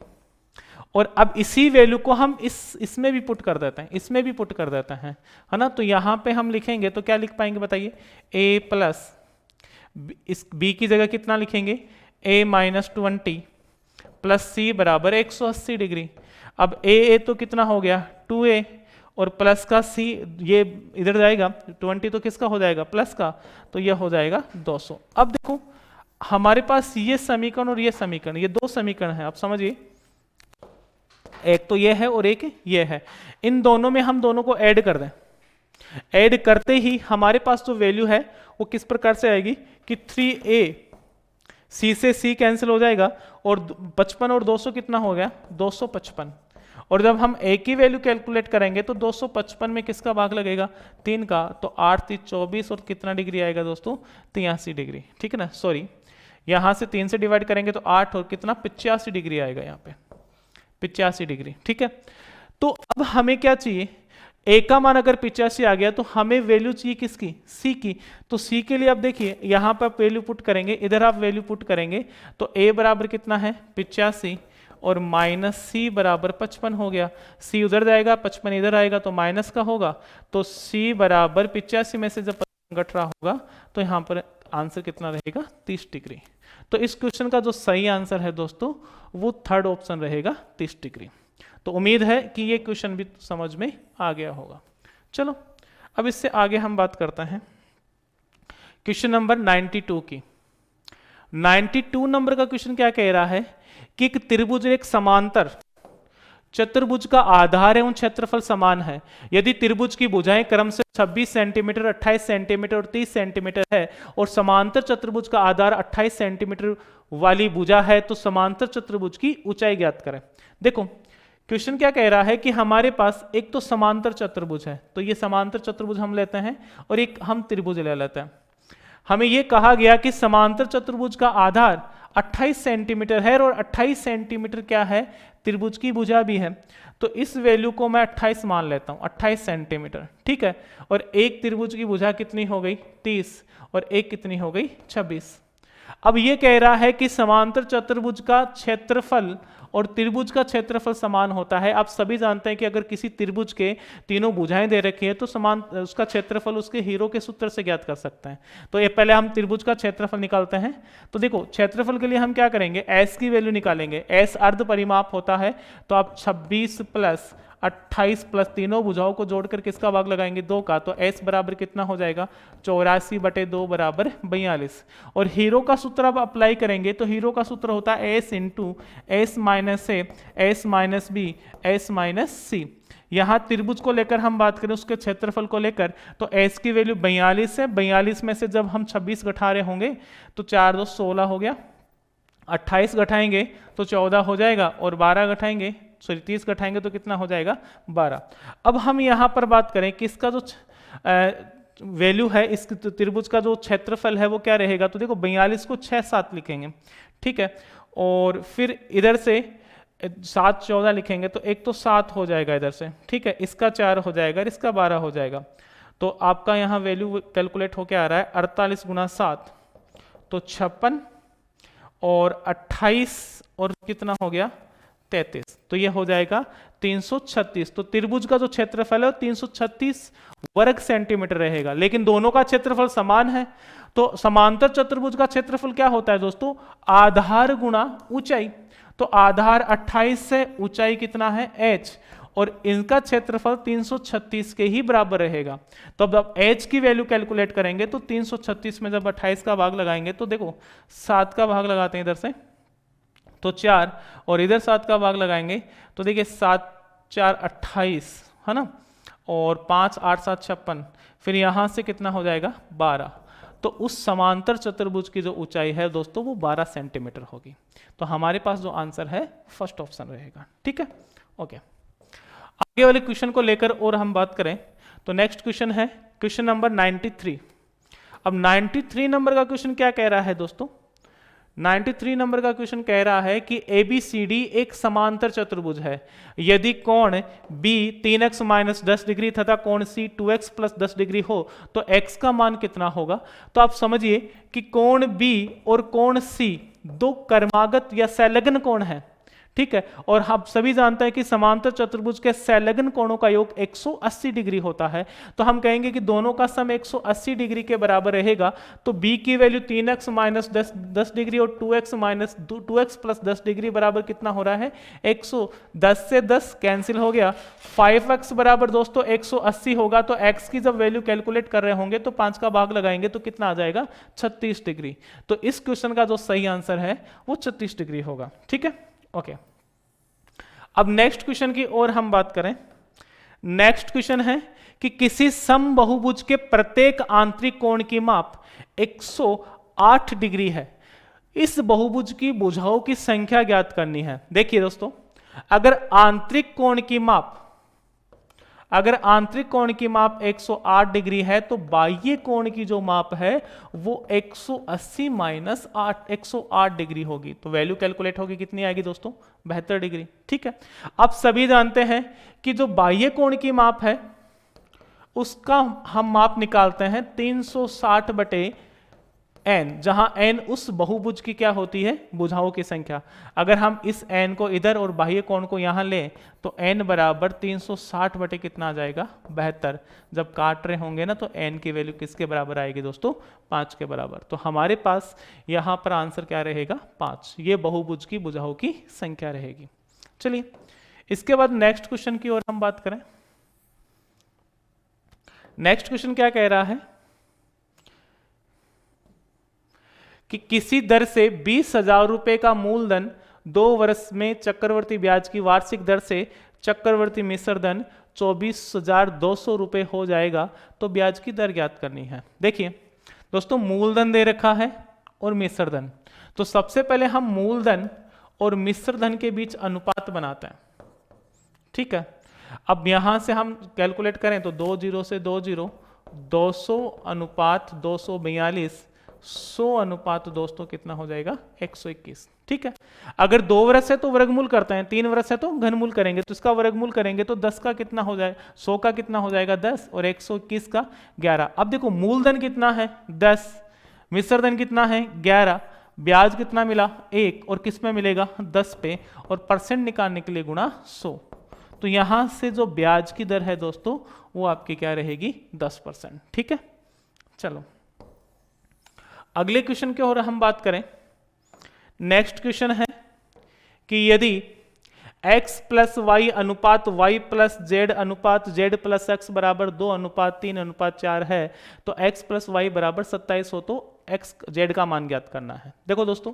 और अब इसी वैल्यू को हम इसमें भी पुट कर देते हैं, इसमें भी पुट कर देते हैं, है ना। तो यहाँ पे हम लिखेंगे तो क्या लिख पाएंगे बताइए, A प्लस इस B की जगह कितना लिखेंगे A - 20 प्लस C बराबर 180 डिग्री। अब A तो कितना हो गया 2A और प्लस का c ये इधर जाएगा 20 तो किसका हो जाएगा प्लस का, तो ये हो जाएगा 200। अब देखो हमारे पास ये समीकरण और ये समीकरण, ये दो समीकरण है, आप समझिए, एक तो ये है और एक ये है। इन दोनों में हम दोनों को ऐड कर दें, ऐड करते ही हमारे पास जो वैल्यू है वो किस प्रकार से आएगी कि 3a, c से c कैंसिल हो जाएगा और 55 और 200 कितना हो गया 255। और जब हम a की वैल्यू कैलकुलेट करेंगे तो 255 में किसका भाग लगेगा 3 का, तो 8 3 24 और कितना डिग्री आएगा दोस्तों 83 डिग्री, ठीक है ना, सॉरी यहां से 3 से डिवाइड करेंगे तो 8 और कितना 85 डिग्री आएगा, यहाँ पे 85 डिग्री, ठीक है। तो अब हमें क्या चाहिए, ए का मान अगर 85 आ गया तो हमें वैल्यू चाहिए किसकी सी की। तो सी के लिए अब देखिए यहां पर आप वैल्यू पुट करेंगे, इधर आप वैल्यू पुट करेंगे तो ए बराबर कितना है 85 और माइनस सी बराबर 55 हो गया। सी उधर जाएगा 55 इधर आएगा तो माइनस का होगा, तो सी बराबर 85 में से जब घट रहा होगा तो यहाँ पर आंसर कितना रहेगा 30 डिग्री। तो इस क्वेश्चन का जो सही आंसर है दोस्तों वो थर्ड ऑप्शन रहेगा 30 डिग्री। तो उम्मीद है कि ये क्वेश्चन भी समझ में आ गया होगा। चलो अब इससे आगे हम बात करते हैं क्वेश्चन नंबर 92 की। 92 नंबर का क्वेश्चन क्या कह रहा है कि एक त्रिभुज एक समांतर चतुर्भुज का आधार एवं क्षेत्रफल समान है। यदि त्रिभुज की भुजाएं क्रम से 26 सेंटीमीटर 28 सेंटीमीटर और 30 सेंटीमीटर है और समांतर चतुर्भुज का आधार 28 सेंटीमीटर वाली भुजा है तो समांतर चतुर्भुज की ऊंचाई ज्ञात करें। देखो क्वेश्चन क्या कह रहा है कि हमारे पास एक तो समांतर चतुर्भुज है, तो ये समांतर चतुर्भुज हम लेते हैं और एक हम त्रिभुज ले लेते हैं। हमें यह कहा गया कि समांतर चतुर्भुज का आधार 28 सेंटीमीटर है और 28 सेंटीमीटर क्या है त्रिभुज की भुजा भी है, तो इस वैल्यू को मैं 28 मान लेता हूं 28 सेंटीमीटर, ठीक है। और एक त्रिभुज की भुजा कितनी हो गई 30 और एक कितनी हो गई 26। अब ये कह रहा है कि समांतर चतुर्भुज का क्षेत्रफल और त्रिभुज का क्षेत्रफल समान होता है। आप सभी जानते हैं कि अगर किसी त्रिभुज के तीनों भुजाएं दे रखी है तो समान उसका क्षेत्रफल उसके हीरो के सूत्र से ज्ञात कर सकते हैं। तो ये पहले हम त्रिभुज का क्षेत्रफल निकालते हैं। तो देखो क्षेत्रफल के लिए हम क्या करेंगे s की वैल्यू निकालेंगे। s अर्ध परिमाप होता है, तो आप 26 प्लस 28 प्लस तीनों भुजाओं को जोड़कर किसका भाग लगाएंगे 2 का, तो s बराबर कितना हो जाएगा 84/2 बराबर 42। और हीरो का सूत्र अब अप्लाई करेंगे तो हीरो का सूत्र होता है s into s minus A s minus B s minus C. यहाँ त्रिभुज को लेकर हम बात करें उसके क्षेत्रफल को लेकर तो s की वैल्यू 42 है, 42 में से जब हम 26 घटा रहे होंगे तो 4 2 16 हो गया, 28 घटाएंगे तो 14 हो जाएगा और 12 घटाएंगे 30 घटाएंगे तो कितना हो जाएगा 12। अब हम यहाँ पर बात करें कि इसका जो वैल्यू है इस त्रिभुज का जो क्षेत्रफल है वो क्या रहेगा, तो देखो 42 को 6 7 लिखेंगे, ठीक है। और फिर इधर से 7 14 लिखेंगे तो एक तो 7 हो जाएगा इधर से, ठीक है, इसका 4 हो जाएगा, इसका 12 हो जाएगा। तो आपका यहाँ वैल्यू कैलकुलेट होके आ रहा है 48 गुना 7 तो 56 और 28 और कितना हो गया 33, तो ये हो जाएगा 336। तो त्रिभुज का जो क्षेत्रफल है 336 वर्ग सेंटीमीटर रहेगा, लेकिन दोनों का क्षेत्रफल समान है। तो समांतर चतुर्भुज का क्षेत्रफल क्या होता है दोस्तों आधार गुणा ऊंचाई। तो आधार 28 से ऊंचाई कितना है h और इनका क्षेत्रफल 336 के ही बराबर रहेगा। तो अब h की वैल्यू कैलकुलेट करेंगे तो 336 में जब 28 का भाग लगाएंगे तो देखो 7 का भाग लगाते हैं इधर से तो 4 और इधर 7 का भाग लगाएंगे तो देखिए 7 4 28 है ना, और 5 8 7 56, फिर यहाँ से कितना हो जाएगा 12। तो उस समांतर चतुर्भुज की जो ऊंचाई है दोस्तों वो 12 सेंटीमीटर होगी। तो हमारे पास जो आंसर है फर्स्ट ऑप्शन रहेगा, ठीक है। ओके, आगे वाले क्वेश्चन को लेकर और हम बात करें तो नेक्स्ट क्वेश्चन है क्वेश्चन नंबर 93। अब 93 नंबर का क्वेश्चन क्या कह रहा है दोस्तों, 93 नंबर का क्वेश्चन कह रहा है कि ABCD एक समांतर चतुर्भुज है। यदि कोण B 3x माइनस 10 डिग्री तथा कोण C 2x प्लस 10 डिग्री हो तो x का मान कितना होगा। तो आप समझिए कि कोण B और कोण C दो क्रमागत या संलग्न कोण है, ठीक है। और हम सभी जानते हैं कि समांतर चतुर्भुज के संलग्न कोणों का योग 180 डिग्री होता है, तो हम कहेंगे कि दोनों का सम 180 डिग्री के बराबर रहेगा। तो b की वैल्यू 3x माइनस 10 डिग्री और 2x minus 2x plus 10 degree बराबर कितना हो रहा है 110 से 10 कैंसिल हो गया। 5x बराबर दोस्तों 180 होगा, तो x की जब वैल्यू कैलकुलेट कर रहे होंगे तो 5 का भाग लगाएंगे तो कितना आ जाएगा 36 डिग्री। तो इस क्वेश्चन का जो सही आंसर है वो 36 डिग्री होगा। ठीक है, ओके। अब नेक्स्ट क्वेश्चन की ओर हम बात करें। नेक्स्ट क्वेश्चन है कि किसी समबहुभुज के प्रत्येक आंतरिक कोण की माप 108 डिग्री है। इस बहुभुज की भुजाओं की संख्या ज्ञात करनी है। देखिए दोस्तों, अगर आंतरिक कोण की माप 108 डिग्री है तो बाह्य कोण की जो माप है वो 180 माइनस 108 डिग्री होगी। तो वैल्यू कैलकुलेट होगी, कितनी आएगी दोस्तों 72 डिग्री। ठीक है, आप सभी जानते हैं कि जो बाह्य कोण की माप है उसका हम माप निकालते हैं 360 बटे n, जहां n उस बहुभुज की क्या होती है भुजाओं की संख्या। अगर हम इस n को इधर और बाह्य कोण को यहां लें तो n बराबर 360 बटे कितना आ जाएगा 72। जब काट रहे होंगे ना तो n की वैल्यू किसके बराबर आएगी दोस्तों 5 के बराबर। तो हमारे पास यहां पर आंसर क्या रहेगा 5। ये बहुभुज की भुजाओं की संख्या रहेगी। चलिए इसके बाद नेक्स्ट क्वेश्चन की ओर हम बात करें। नेक्स्ट क्वेश्चन क्या कह रहा है कि किसी दर से 20,000 रुपए का मूलधन 2 वर्ष में चक्रवर्ती ब्याज की वार्षिक दर से चक्रवर्ती मिश्र धन 24,200 रुपए हो जाएगा, तो ब्याज की दर ज्ञात करनी है। देखिए दोस्तों, मूलधन दे रखा है और मिश्र धन, तो सबसे पहले हम मूलधन और मिश्र धन के बीच अनुपात बनाते हैं। ठीक है, अब यहां से हम कैलकुलेट करें तो 2 0 से 2 0, 200 अनुपात 242, 100 अनुपात दोस्तों कितना हो जाएगा 121। ठीक है, अगर 2 वर्ष है तो वर्गमूल करते हैं, 3 वर्ष है तो घनमूल करेंगे, तो इसका वर्गमूल करेंगे तो 10 का कितना हो जाएगा 100 का कितना हो जाएगा 10 और 121 का 11। अब देखो मूलधन कितना है 10, मिश्रधन कितना है 11, ब्याज कितना मिला 1 और किस में मिलेगा 10 पे, और परसेंट निकालने के लिए गुणा 100। तो यहां से जो ब्याज की दर है दोस्तों वो आपकी क्या रहेगी 10%। ठीक है, चलो अगले क्वेश्चन की ओर हम बात करें। नेक्स्ट क्वेश्चन है कि यदि x प्लस वाई अनुपात y प्लस जेड अनुपात z प्लस एक्स बराबर 2 अनुपात 3 अनुपात 4 है तो x प्लस वाई बराबर 27 हो तो x z का मान ज्ञात करना है। देखो दोस्तों,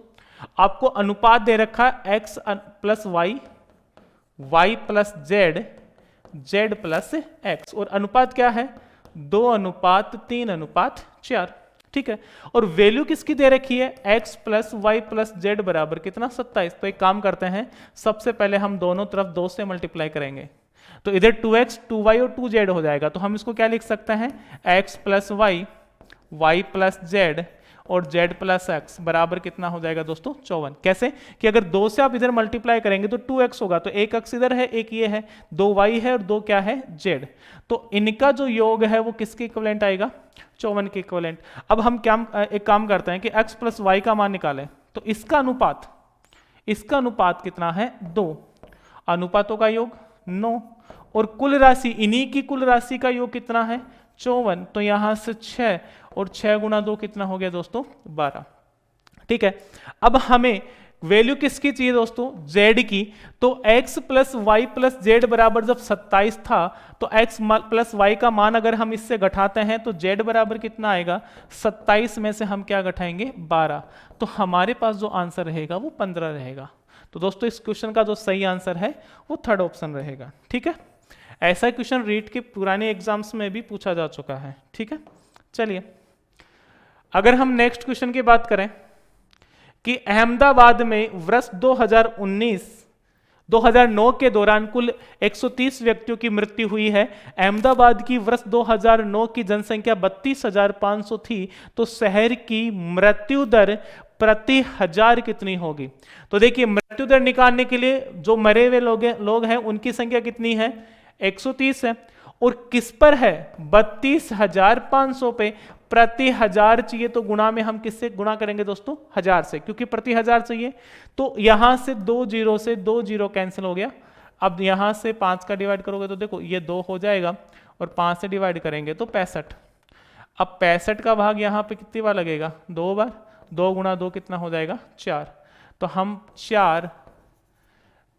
आपको अनुपात दे रखा है x plus Y, y plus Z, z plus X, और अनुपात क्या है 2 अनुपात 3 अनुपात 4। ठीक है, और वैल्यू किसकी दे रखी है x plus Y plus Z बराबर कितना 27। तो एक काम करते हैं, सबसे पहले हम दोनों तरफ 2 से मल्टीप्लाई करेंगे तो इधर 2x 2y और 2z हो जाएगा। तो हम इसको क्या लिख सकते हैं x plus Y, Y plus Z और z प्लस एक्स बराबर कितना हो जाएगा दोस्तों 54। कैसे कि अगर 2 से आप इधर मल्टीप्लाई करेंगे तो 2x होगा, तो एक x इधर है एक ये है, 2y है और 2 क्या है z, तो इनका जो योग है वो किसके इक्विवेलेंट आएगा 54 के इक्विवेलेंट। अब हम क्या एक काम करते हैं कि x प्लस वाई का मान निकालें, तो इसका अनुपात कितना है 2, अनुपातों का योग 9, और कुल राशि इन्हीं की कुल राशि का योग कितना है 54, तो यहां से 6 और 6 गुना 2 कितना हो गया दोस्तों 12। ठीक है, अब हमें वैल्यू किसकी चाहिए दोस्तों z की, तो x plus Y plus Z बराबर जब 27 था तो x प्लस वाई का मान अगर हम इससे घटाते हैं तो z बराबर कितना आएगा 27 में से हम क्या घटाएंगे 12, तो हमारे पास जो आंसर रहेगा वो 15 रहेगा। तो दोस्तों इस क्वेश्चन का जो सही आंसर है वो थर्ड ऑप्शन रहेगा। ठीक है, ऐसा क्वेश्चन रीट के पुराने एग्जाम्स में भी पूछा जा चुका है। ठीक है, चलिए अगर हम नेक्स्ट क्वेश्चन की बात करें कि अहमदाबाद में वर्ष 2009 के दौरान कुल 130 व्यक्तियों की मृत्यु हुई है। अहमदाबाद की वर्ष 2009 की जनसंख्या 32,500 थी, तो शहर की मृत्यु दर प्रति हजार कितनी होगी। तो देखिए मृत्यु दर निकालने के लिए जो मरे हुए लोग हैं उनकी संख्या कितनी है 130 है, और किस पर है 32,500 पे। प्रति हजार चाहिए तो गुणा में हम किससे गुणा करेंगे दोस्तों, 1000 से, क्योंकि प्रति हजार चाहिए। तो यहां से 2 जीरो से 2 जीरो कैंसिल हो गया। अब यहां से 5 का डिवाइड करोगे तो देखो ये 2 हो जाएगा और 5 से डिवाइड करेंगे तो 65। अब 65 का भाग यहाँ पे कितनी बार लगेगा, 2 बार। 2 गुणा 2 कितना हो जाएगा, 4। तो हम 4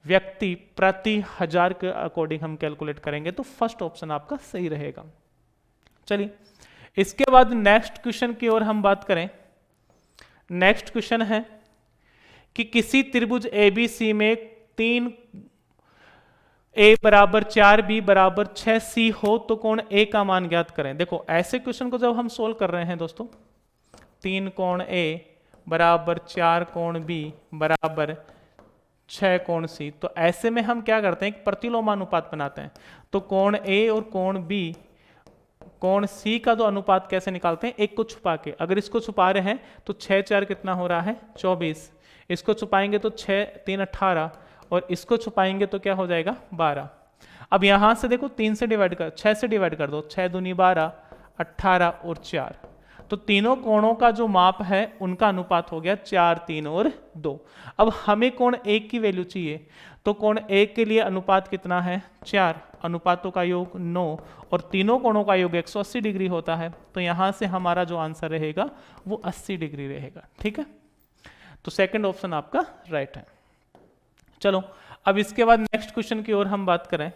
व्यक्ति प्रति हजार के अकॉर्डिंग हम कैलकुलेट करेंगे, तो फर्स्ट ऑप्शन आपका सही रहेगा। चलिए इसके बाद नेक्स्ट क्वेश्चन की ओर हम बात करें। नेक्स्ट क्वेश्चन है कि किसी त्रिभुज ABC में 3 A बराबर 4 B बराबर 6 C हो तो कोण A का मान ज्ञात करें। देखो ऐसे क्वेश्चन को जब हम सोल्व कर रहे हैं दोस्तों, 3 कोण A बराबर 4 कोण B बराबर 6 कोण C, तो ऐसे में हम क्या करते हैं, एक प्रतिलोमानुपात बनाते हैं। तो कोण A और कोण B, कोण C का जो अनुपात कैसे निकालते हैं, एक को छुपा के। अगर इसको छुपा रहे हैं तो 6 4 कितना हो रहा है, 24। इसको छुपाएंगे तो 6 3 18, और इसको छुपाएंगे तो क्या हो जाएगा, 12। अब यहां से देखो 3 से डिवाइड कर, 6 से डिवाइड कर दो, 6 दूनी 12, 18 और 4। तो तीनों कोणों का जो माप है उनका अनुपात हो गया 4 3 और 2। अब हमें कोण 1 की वैल्यू चाहिए, तो कोण 1 के लिए अनुपात कितना है, 4, अनुपातों का योग 9, और तीनों कोणों का योग 180 डिग्री होता है। तो यहां से हमारा जो आंसर रहेगा वो 80 डिग्री रहेगा। ठीक है, तो सेकंड ऑप्शन आपका राइट है। चलो अब इसके बाद नेक्स्ट क्वेश्चन की ओर हम बात करें।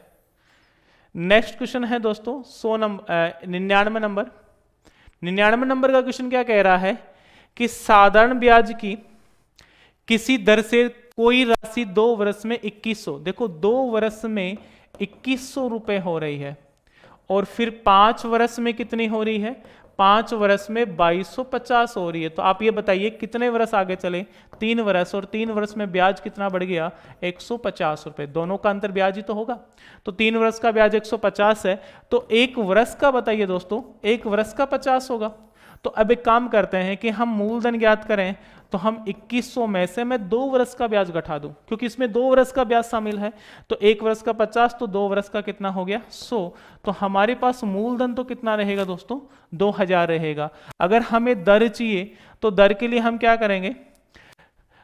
नेक्स्ट क्वेश्चन है दोस्तों 99 नंबर। 99 नंबर का क्वेश्चन क्या कह रहा है कि साधारण ब्याज की किसी दर से कोई राशि 2 वर्ष में 2100, देखो 2 वर्ष में 2100 रुपए हो रही है, और फिर 5 वर्ष में कितनी हो रही है, 5 वर्ष में 2250 हो रही है। तो आप ये बताइए कितने वर्ष आगे चले, 3 वर्ष, और 3 वर्ष में ब्याज कितना बढ़ गया, 150 रुपए। दोनों का अंतर ब्याज ही तो होगा। तो 3 वर्ष का ब्याज 150 है, तो 1 वर्ष का बताइए दोस्तों, 1 वर्ष का 50 होगा। तो अब एक काम करते हैं कि हम मूलधन ज्ञात करें, तो हम 2100 में से मैं 2 वर्ष का ब्याज घटा दूं, क्योंकि इसमें 2 वर्ष का ब्याज शामिल है। तो 1 वर्ष का 50, तो 2 वर्ष का कितना हो गया, 100। तो हमारे पास मूलधन तो कितना रहेगा दोस्तों, 2000 रहेगा। अगर हमें दर चाहिए तो दर के लिए हम क्या करेंगे,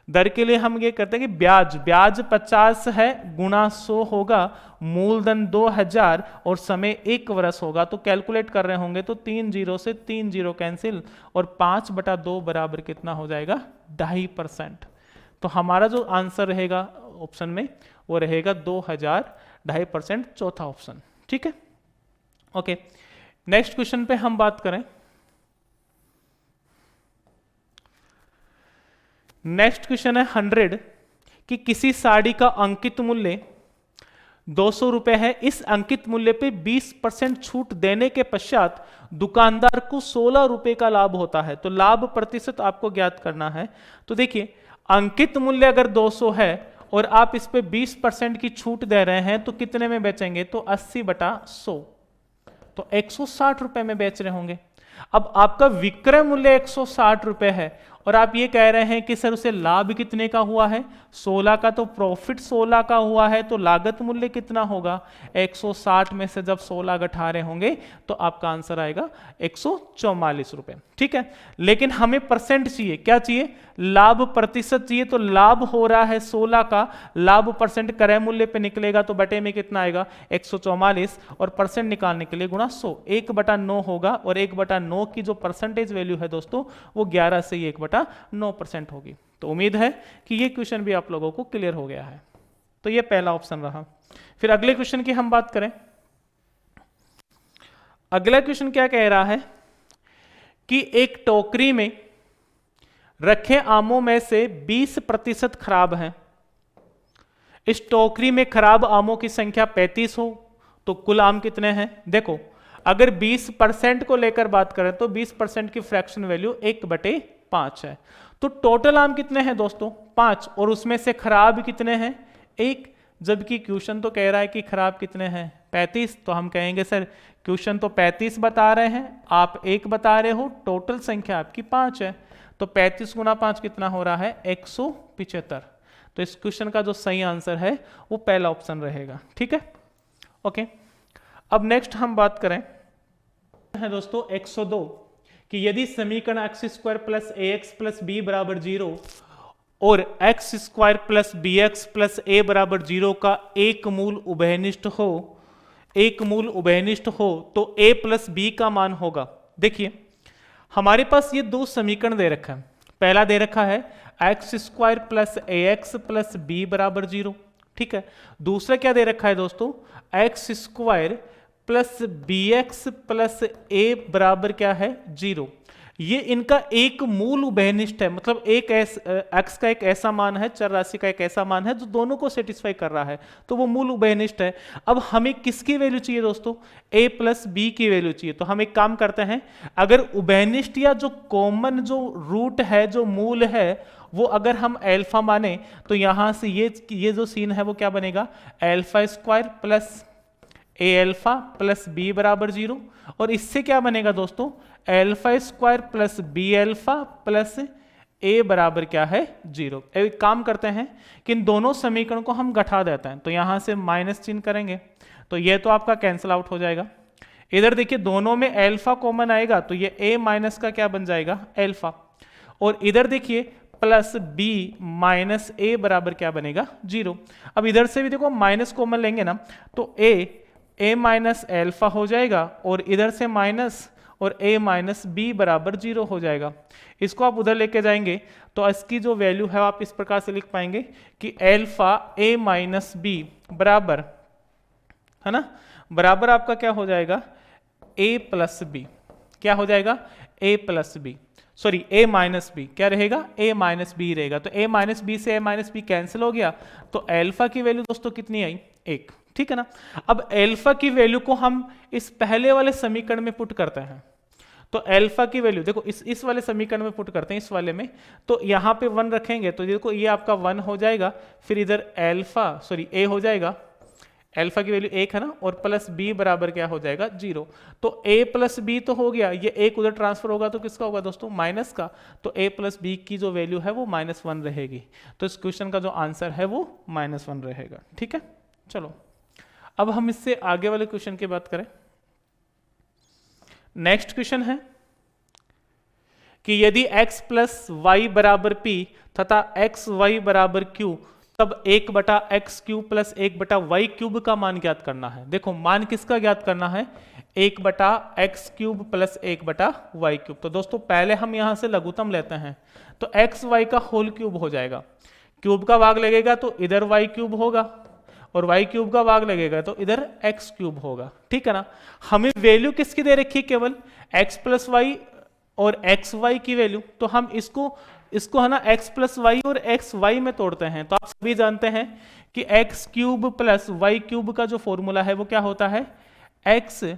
दर के लिए हम ये करते हैं कि ब्याज 50 है गुणा 100 होगा, मूलधन 2000 और समय 1 वर्ष होगा। तो कैलकुलेट कर रहे होंगे तो 3 जीरो से 3 जीरो कैंसिल, और 5/2 बराबर कितना हो जाएगा, 2.5%। तो हमारा जो आंसर रहेगा ऑप्शन में वो रहेगा 2000, 2.5%, चौथा ऑप्शन। ठीक है, ओके। नेक्स्ट क्वेश्चन पे हम बात करें। नेक्स्ट क्वेश्चन है 100 कि किसी साड़ी का अंकित मूल्य 200 रुपए है। इस अंकित मूल्य पे 20% छूट देने के पश्चात दुकानदार को 16 रुपए का लाभ होता है। तो लाभ प्रतिशत आपको ज्ञात करना है। तो देखिए अंकित मूल्य अगर 200 है और आप इस पे 20% की छूट दे रहे हैं तो कितने में बेचेंगे, तो 80/100, तो 160 रुपए में बेच रहे होंगे। अब आपका विक्रय मूल्य 160 रुपए है और आप ये कह रहे हैं कि सर उसे लाभ कितने का हुआ है, 16 का, तो प्रॉफिट 16 का हुआ है, तो लागत मूल्य कितना होगा, 160 में से जब 16 घटा रहे होंगे तो आपका आंसर आएगा 144 रुपए। ठीक है, लेकिन हमें परसेंट चाहिए, क्या चाहिए, लाभ प्रतिशत चाहिए। तो लाभ हो रहा है 16 का, लाभ परसेंट क्रय मूल्य पे निकलेगा तो बटे में कितना आएगा 144, और परसेंट निकालने के लिए गुणा 100, 1/9 होगा, और 1/9 की जो परसेंटेज वैल्यू है दोस्तों वो 11 से 1/9% होगी। तो उम्मीद है कि ये क्वेश्चन भी आप लोगों को क्लियर हो गया है। तो ये पहला ऑप्शन रहा। फिर अगले क्वेश्चन की हम बात करें। अगला क्वेश्चन क्या कह रहा है कि एक टोकरी में रखे आमों में से 20% खराब हैं। इस टोकरी में खराब आमों की संख्या 35 हो तो कुल आम कितने हैं। देखो अगर 20% को लेकर बात करें तो 20% की फ्रैक्शन वैल्यू 1/5 है। तो टोटल आम कितने हैं दोस्तों, 5, और उसमें से खराब कितने हैं, 1, जबकि क्वेश्चन तो कह रहा है कि खराब कितने हैं, 35। तो हम कहेंगे सर क्वेश्चन तो 35 बता रहे हैं, आप 1 बता रहे हो, टोटल संख्या आपकी 5 है। तो 35 गुना 5 कितना हो रहा है, 175। तो इस क्वेश्चन का जो सही आंसर है वो पहला ऑप्शन रहेगा। ठीक है, ओके। अब नेक्स्ट हम बात करें है दोस्तों 102 कि यदि समीकरण X square plus A X plus B बराबर 0 और X square plus B X plus A बराबर 0 का एक मूल उभयनिष्ठ हो तो a प्लस बी का मान होगा। देखिए हमारे पास ये दो समीकरण दे रखा है। पहला दे रखा है x square plus A X plus B बराबर 0, ठीक है। दूसरा क्या दे रखा है दोस्तों, X square plus B X plus A बराबर क्या है 0। ये इनका एक मूल उभयनिष्ठ है, मतलब एक एक्स का एक ऐसा मान है, चर राशि का एक ऐसा मान है जो दोनों को सेटिस्फाई कर रहा है, तो वो मूल उभयनिष्ठ है। अब हमें किसकी वैल्यू चाहिए दोस्तों, a प्लस बी की वैल्यू चाहिए। तो हम एक काम करते हैं, अगर उभयनिष्ठ या जो कॉमन जो रूट है, जो मूल है, वो अगर हम एल्फा माने तो यहां से ये जो सीन है वो क्या बनेगा, alpha square plus A alpha plus B बराबर 0। और इससे क्या बनेगा दोस्तों, alpha square plus B alpha plus A बराबर क्या है 0। एक काम करते हैं कि इन दोनों समीकरण को हम घटा देते हैं, तो यहां से माइनस चिन्ह करेंगे तो ये तो आपका कैंसिल आउट हो जाएगा। इधर देखिए दोनों में एल्फा कॉमन आएगा तो ये a माइनस का क्या बन जाएगा एल्फा, और इधर देखिए प्लस b माइनस ए बराबर क्या बनेगा 0। अब इधर से भी देखो माइनस कॉमन लेंगे ना तो a माइनस एल्फा हो जाएगा और इधर से माइनस और a माइनस बी बराबर 0 हो जाएगा। इसको आप उधर लेके जाएंगे तो इसकी जो वैल्यू है आप इस प्रकार से लिख पाएंगे कि एल्फा a माइनस बी बराबर है ना, बराबर आपका क्या हो जाएगा a प्लस बी, क्या हो जाएगा a plus B, sorry a minus B, क्या रहेगा a माइनस बी रहेगा। तो a माइनस बी से a माइनस बी कैंसिल हो गया, तो एल्फा की वैल्यू दोस्तों कितनी आई 1, ठीक है ना। अब एल्फा की वैल्यू को हम इस पहले वाले समीकरण में पुट करते हैं, तो एल्फा की वैल्यू देखो इस वाले समीकरण में पुट करते हैं, इस वाले में, तो यहाँ पे 1 रखेंगे तो देखो ये आपका 1 हो जाएगा, फिर इधर एल्फा सॉरी a हो जाएगा, एल्फा की वैल्यू 1 है ना, और प्लस b बराबर क्या हो जाएगा 0। तो a प्लस बी तो हो गया, ये 1 उधर ट्रांसफर होगा तो किसका होगा दोस्तों माइनस का, तो a प्लस बी की जो वैल्यू है वो -1 रहेगी। तो इस क्वेश्चन का जो आंसर है वो -1 रहेगा, ठीक है। चलो अब हम इससे आगे वाले क्वेश्चन की बात करें। नेक्स्ट क्वेश्चन है कि यदि x प्लस वाई बराबर p तथा एक्स वाई बराबर q, तब 1/x cube plus 1/y cube का मान ज्ञात करना है। देखो मान किसका ज्ञात करना है, 1/x cube plus 1/y cube. तो दोस्तों पहले हम यहां से लघुत्तम लेते हैं, तो एक्स वाई का होल क्यूब हो जाएगा, क्यूब का भाग लगेगा तो इधर y क्यूब होगा, और y क्यूब का भाग लगेगा तो इधर x क्यूब होगा, ठीक है ना। हमें वैल्यू किसकी दे रखी है, केवल x प्लस वाई और एक्स वाई की वैल्यू, तो हम इसको है ना x प्लस वाई और एक्स वाई में तोड़ते हैं। तो आप सभी जानते हैं कि x cube plus Y cube का जो फॉर्मूला है वो क्या होता है, x,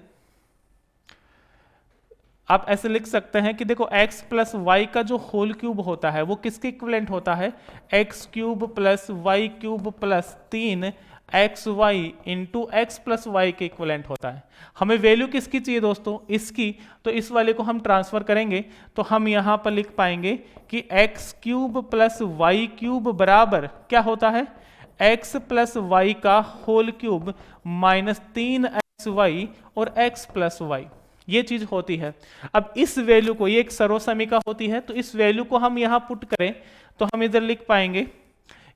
आप ऐसे लिख सकते हैं कि देखो x प्लस वाई का जो होल क्यूब होता है वो किसके इक्विवेलेंट होता है, x cube plus Y cube plus 3xy into X plus Y के इक्विवेलेंट होता है। हमें वैल्यू किसकी चाहिए दोस्तों, इसकी, तो इस वाले को हम ट्रांसफर करेंगे तो हम यहां पर लिख पाएंगे कि x cube plus Y cube बराबर क्या होता है, x प्लस वाई का होल क्यूब माइनस 3xy और x प्लस वाई, ये चीज होती है। अब इस वैल्यू को, ये एक सर्वसमीका होती है, तो इस वैल्यू को हम यहां पुट करें तो हम इधर लिख पाएंगे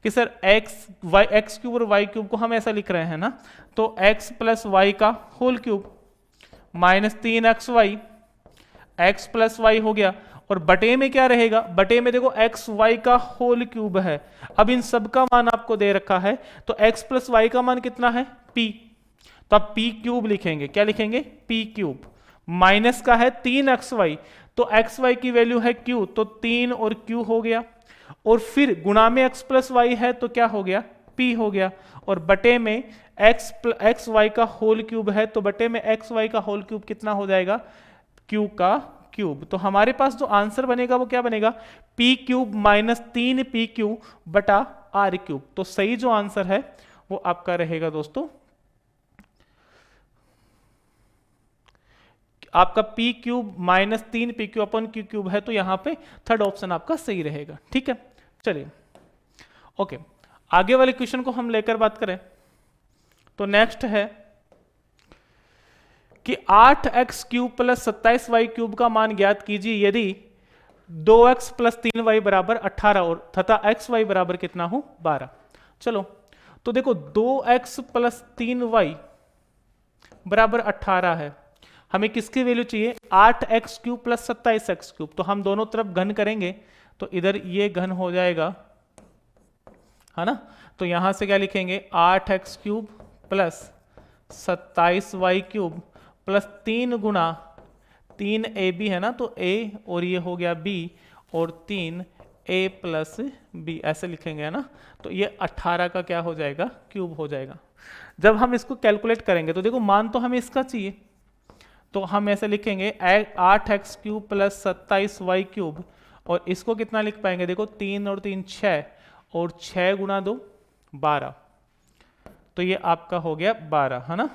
कि सर एक्स क्यूब और वाई क्यूब को हम ऐसा लिख रहे हैं ना, तो x प्लस वाई का whole cube minus 3xy, X plus Y हो गया, और बटे में क्या रहेगा, बटे में देखो एक्स वाई का होल क्यूब है। अब इन सब का मान आपको दे रखा है, तो x प्लस वाई का मान कितना है p, तो आप p क्यूब लिखेंगे, क्या लिखेंगे p क्यूब, माइनस का है 3xy, तो xy की वैल्यू है q, तो 3 और q हो गया, और फिर गुणा में x प्लस वाई है तो क्या हो गया p हो गया, और बटे में एक्स वाई का होल क्यूब है तो बटे में एक्स वाई का होल क्यूब कितना हो जाएगा, q का क्यूब। तो हमारे पास जो आंसर बनेगा वो क्या बनेगा, p cube minus 3p cube बटा r क्यूब। तो सही जो आंसर है वो आपका रहेगा दोस्तों आपका p cube minus 3p cube अपन q क्यूब है, तो यहां पे थर्ड ऑप्शन आपका सही रहेगा, ठीक है। चलिए ओके, आगे वाले क्वेश्चन को हम लेकर बात करें तो नेक्स्ट है कि 8x cube plus 27y cube का मान ज्ञात कीजिए यदि 2x प्लस 3y बराबर 18 और तथा xy बराबर कितना हो 12। चलो तो देखो 2x प्लस 3y बराबर 18 है, हमें किसकी वैल्यू चाहिए 8x cube plus 27x cube. तो हम दोनों तरफ घन करेंगे तो इधर ये घन हो जाएगा, है ना। तो यहां से क्या लिखेंगे 8x cube plus 27y cube plus 3 गुना 3ab है ना, तो a और ये हो गया b और 3a प्लस b ऐसे लिखेंगे, है ना। तो ये 18 का क्या हो जाएगा क्यूब हो जाएगा। जब हम इसको कैलकुलेट करेंगे तो देखो मान तो हमें इसका चाहिए, तो हम ऐसे लिखेंगे 8x cube plus 27y cube और इसको कितना लिख पाएंगे, देखो 3 और 3 6 और 6 गुना 2 12, तो ये आपका हो गया 12, है ना,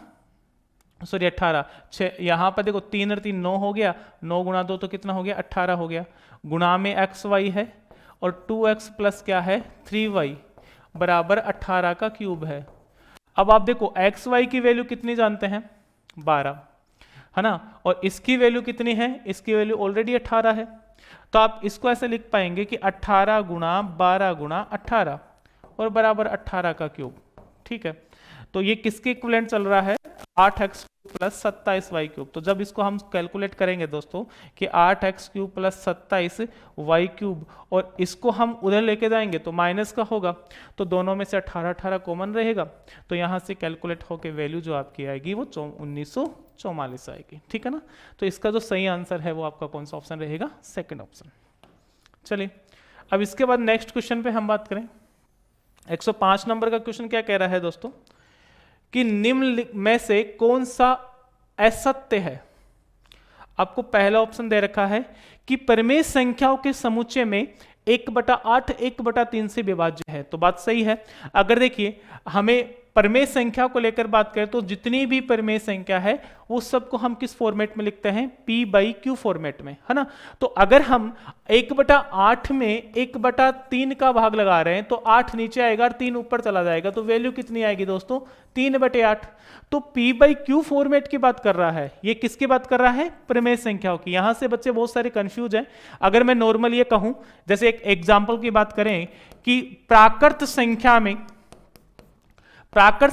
सॉरी 18। 6 यहाँ पर देखो 3 और 3 9 हो गया, 9 गुना 2 तो कितना हो गया 18 हो गया, गुणा में xy है और 2x प्लस क्या है 3y बराबर 18 का क्यूब है। अब आप देखो xy की वैल्यू कितनी जानते हैं 12, है ना, और इसकी वैल्यू कितनी है, इसकी वैल्यू ऑलरेडी 18 है। तो आप इसको ऐसे लिख पाएंगे कि 18 गुणा 12 गुणा 18 और बराबर 18 का क्यूब। ठीक है, तो ये किसके इक्विवेलेंट चल रहा है 8x प्लस 27y क्यूब। तो जब इसको हम कैलकुलेट करेंगे दोस्तों कि 8x cube plus 27y cube और इसको हम उधर लेके जाएंगे तो माइनस का होगा, तो दोनों में से 18 18 कॉमन रहेगा, तो यहाँ से कैलकुलेट होके वैल्यू जो आपकी आएगी वो 1944 आएगी। ठीक है ना, तो इसका जो सही आंसर है वो आपका कौन सा ऑप्शन रहेगा, सेकेंड ऑप्शन। चलिए अब इसके बाद नेक्स्ट क्वेश्चन पे हम बात करें। 105 नंबर का क्वेश्चन क्या कह रहा है दोस्तों कि निम्न में से कौन सा असत्य है। आपको पहला ऑप्शन दे रखा है कि परिमेय संख्याओं के समुच्चय में 1/8 1/3 से विभाज्य है, तो बात सही है। अगर देखिए हमें परिमेय संख्या को लेकर बात करें तो जितनी भी परिमेय संख्या है वो सबको हम किस फॉर्मेट में लिखते हैं p/q फॉर्मेट में, है ना। तो अगर हम 1/8 में 1/3 का भाग लगा रहे हैं तो 8 नीचे आएगा और 3 ऊपर चला जाएगा, तो वैल्यू कितनी आएगी दोस्तों 3/8। तो p/q फॉर्मेट की बात कर रहा है, ये किसकी बात कर रहा है परिमेय संख्याओं की। यहां से बच्चे बहुत सारे कंफ्यूज हैं। अगर मैं नॉर्मल ये कहूं, जैसे एक एग्जाम्पल की बात करें कि प्राकृत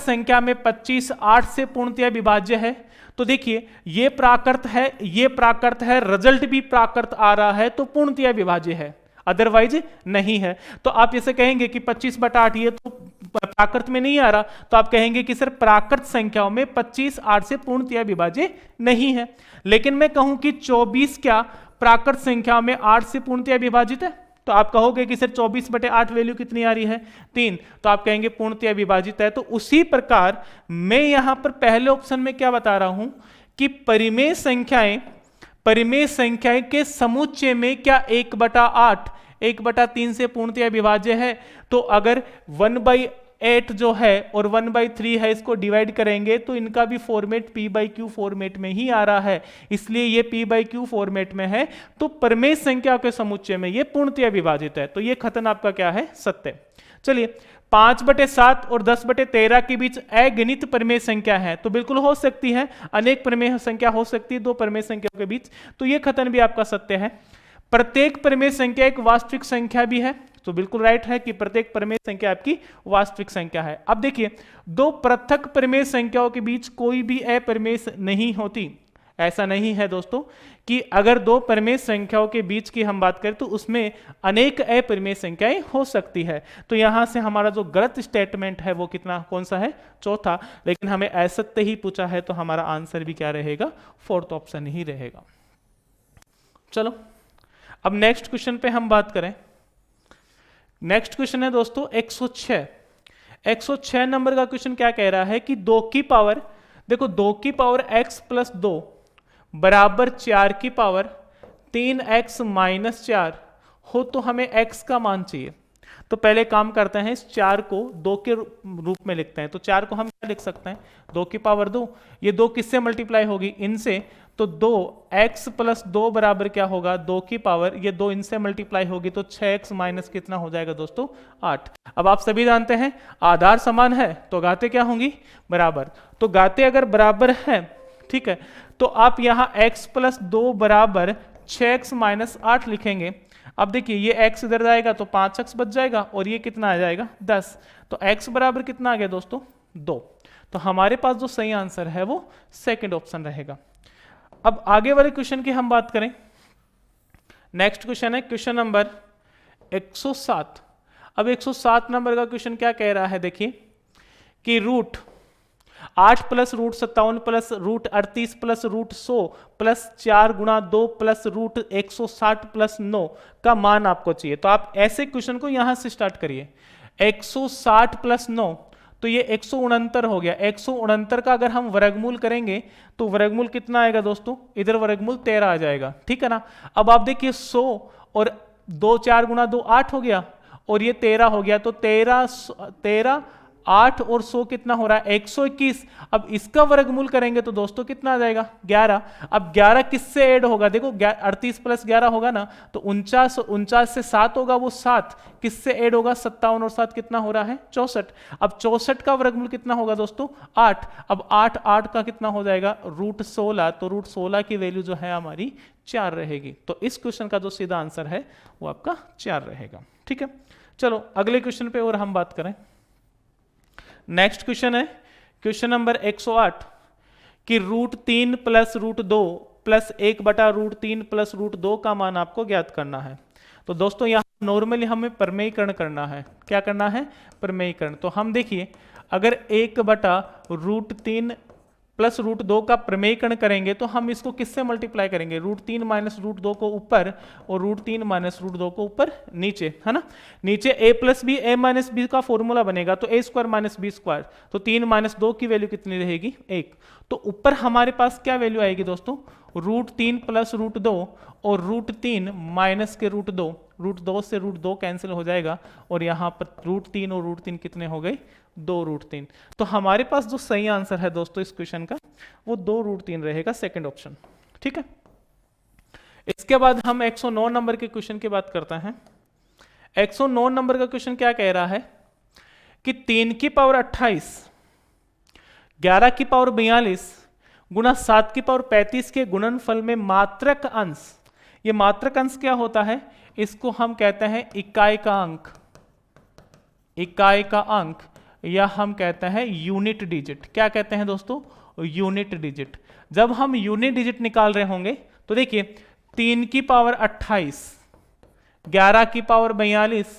संख्या में 25 8 से पूर्णतया विभाज्य है, तो देखिए ये प्राकृत है, रिजल्ट भी प्राकृत आ रहा है तो पूर्णतया विभाज्य है, अदरवाइज नहीं है। तो आप इसे कहेंगे कि 25/8 ये तो प्राकृत में नहीं आ रहा, तो आप कहेंगे कि सर प्राकृत संख्याओं में 25 8 से पूर्णतया विभाज्य नहीं है। लेकिन मैं कहूं कि 24 क्या प्राकृत संख्या में 8 से पूर्णतया विभाजित है, तो आप कहोगे कि सर 24/8 वैल्यू कितनी आ रही है 3, तो आप कहेंगे पूर्णतया विभाजित है। तो उसी प्रकार मैं यहां पर पहले ऑप्शन में क्या बता रहा हूं कि परिमेय संख्याएं के समुच्चय में क्या 1/8 1/3 से पूर्णतया विभाज्य है। तो अगर 1/8 जो है और 1/3 है इसको डिवाइड करेंगे तो इनका भी फॉर्मेट p/q फॉर्मेट में ही आ रहा है, इसलिए ये p/q फॉर्मेट में है, तो परिमेय संख्या के समुच्चय में ये पूर्णतया विभाजित है। तो ये कथन आपका क्या है सत्य। चलिए 5/7 और 10/13 के बीच अगणित परिमेय संख्या है, तो बिल्कुल हो सकती है, अनेक परिमेय संख्या हो सकती है दो परिमेय संख्याओं के बीच, तो ये कथन भी आपका सत्य है। प्रत्येक परिमेय संख्या एक वास्तविक संख्या भी है, तो बिल्कुल राइट है कि प्रत्येक परिमेय संख्या आपकी वास्तविक संख्या है। अब देखिए दो पृथक परिमेय संख्याओं के बीच कोई भी अपरिमेय नहीं होती, ऐसा नहीं है दोस्तों कि अगर दो परिमेय संख्याओं के बीच की हम बात करें तो उसमें अनेक अपरिमेय संख्याएं हो सकती है। तो यहां से हमारा जो गलत स्टेटमेंट है वो कितना कौन सा है चौथा, लेकिन हमें असत्य ही पूछा है तो हमारा आंसर भी क्या रहेगा फोर्थ ऑप्शन ही रहेगा। चलो अब नेक्स्ट क्वेश्चन पे हम बात करें। नेक्स्ट क्वेश्चन है दोस्तों 106 नंबर का क्वेश्चन क्या कह रहा है कि 2 की पावर, देखो 2 की पावर x प्लस 2 बराबर 4 की पावर 3x माइनस 4 हो तो हमें x का मान चाहिए। तो पहले काम करते हैं, इस 4 को 2 के रूप में लिखते हैं। तो 4 को हम क्या लिख सकते हैं 2 की पावर 2, ये 2 किससे मल्टीप्लाई होगी इनसे, तो 2x प्लस 2 बराबर क्या होगा 2 की पावर, ये 2 इनसे मल्टीप्लाई होगी तो 6x माइनस कितना हो जाएगा दोस्तों 8। अब आप सभी जानते हैं आधार समान है तो घातें क्या होंगी बराबर, तो घातें अगर बराबर है ठीक है तो आप यहाँ x प्लस 2 बराबर 6x माइनस 8 लिखेंगे। अब देखिए ये x इधर जाएगा तो 5x बच जाएगा और ये कितना आ जाएगा 10। तो x बराबर कितना आ गया दोस्तों 2। तो हमारे पास जो सही आंसर है वो सेकंड ऑप्शन रहेगा। अब आगे वाले क्वेश्चन की हम बात करें। नेक्स्ट क्वेश्चन है क्वेश्चन नंबर 107। अब 107 नंबर का क्वेश्चन क्या कह रहा है, देखिए कि root 8 plus root 57 plus root 38 plus root 100 plus 4 गुणा 2 प्लस रूट 160 प्लस 9 का मान आपको चाहिए। तो आप ऐसे क्वेश्चन को यहां से स्टार्ट करिए। 160 प्लस 9 तो ये 169 हो गया। 169 का अगर हम वर्गमूल करेंगे तो वर्गमूल कितना आएगा दोस्तों, इधर वर्गमूल 13 आ जाएगा, ठीक है ना। अब आप देखिए 100 और 2 4 गुणा 2 8 हो गया और ये 13 हो गया। तो 13 8 और 100 कितना हो रहा है 121। अब इसका वर्गमूल करेंगे तो दोस्तों कितना आ जाएगा 11। अब 11 किससे ऐड होगा, देखो 38 प्लस 11 होगा ना, तो 49 से 7 होगा, वो 7 किससे ऐड होगा 57 और 7 कितना हो रहा है 64। अब 64 का वर्गमूल कितना होगा दोस्तों 8। अब 8 का कितना हो जाएगा रूट 16। तो रूट 16 की वैल्यू जो है हमारी 4 रहेगी। तो इस क्वेश्चन का जो सीधा आंसर है वो आपका 4 रहेगा, ठीक है। चलो अगले क्वेश्चन पे और हम बात करें। नेक्स्ट क्वेश्चन है क्वेश्चन नंबर 108 कि रूट 3 प्लस रूट 2 प्लस 1 बटा रूट 3 प्लस रूट 2 का मान आपको ज्ञात करना है। तो दोस्तों यहाँ नॉर्मली हमें प्रमेयीकरण करना है। क्या करना है प्रमेयीकरण। तो हम देखिए अगर 1 बटा रूट 3 प्लस रूट 2 का प्रमेयीकरण करेंगे तो हम इसको किससे मल्टीप्लाई करेंगे, रूट 3 माइनस रूट 2 को ऊपर और रूट 3 माइनस रूट 2 को ऊपर नीचे, है ना। नीचे a plus B A minus B का फॉर्मूला बनेगा तो a square minus B square. तो 3 माइनस 2 की वैल्यू कितनी रहेगी 1। तो ऊपर हमारे पास क्या वैल्यू आएगी दोस्तों रूट 3 प्लस रूट 2 और रूट 3 माइनस के रूट 2। रूट 2 से रूट 2 कैंसिल हो जाएगा और यहाँ पर रूट 3 और रूट 3 कितने हो गए 2 रूट 3। तो हमारे पास जो सही आंसर है दोस्तों इस क्वेश्चन का वो 2 रूट 3 रहेगा, सेकंड ऑप्शन, ठीक है। इसके बाद हम 109 नंबर के क्वेश्चन की बात करते हैं। 109 नंबर का क्वेश्चन क्या कह रहा है कि 3 की पावर 28 11 की पावर 42 गुणा 7 की पावर 35 के गुणनफल में मात्रक अंश। ये मात्रक अंश क्या होता है, इसको हम कहते हैं इकाई का अंक, इकाई का अंक, या हम कहते हैं यूनिट डिजिट। क्या कहते हैं दोस्तों यूनिट डिजिट। जब हम यूनिट डिजिट निकाल रहे होंगे तो देखिए 3 की पावर 28 11 की पावर 42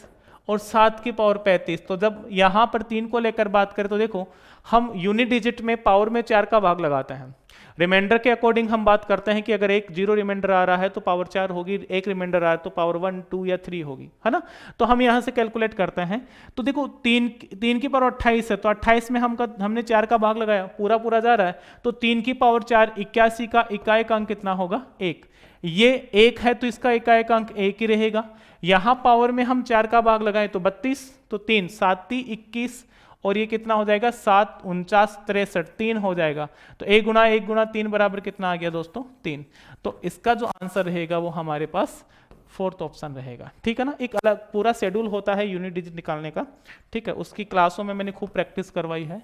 और 7 की पावर 35। तो जब यहां पर 3 को लेकर बात करें तो देखो हम यूनिट डिजिट में पावर में 4 का भाग लगाते हैं। रिमाइंडर के अकॉर्डिंग हम बात करते हैं कि अगर एक 0 रिमाइंडर आ रहा है तो पावर 4 होगी, एक रिमाइंडर आ रहा है तो पावर 1 2 या 3 होगी, है ना। तो हम यहां से कैलकुलेट करते हैं। तो देखो 3 की पावर 28 है तो 28 में हमने 4 का भाग लगाया, पूरा पूरा जा रहा है। तो 3 की पावर 4 81 का इकाई का अंक कितना होगा 1। ये 1 है तो इसका इकाई का अंक 1 ही रहेगा। यहां पावर में हम 4 का भाग लगाए तो 32, तो 3 7 21 और ये कितना हो जाएगा 7 49 63 3 हो जाएगा। तो 1 गुणा 3 बराबर कितना आ गया दोस्तों 3। तो इसका जो आंसर रहेगा वो हमारे पास फोर्थ ऑप्शन रहेगा, ठीक है ना। एक अलग पूरा शेड्यूल होता है यूनिट डिजिट निकालने का, ठीक है। उसकी क्लासों में मैंने खूब प्रैक्टिस करवाई है,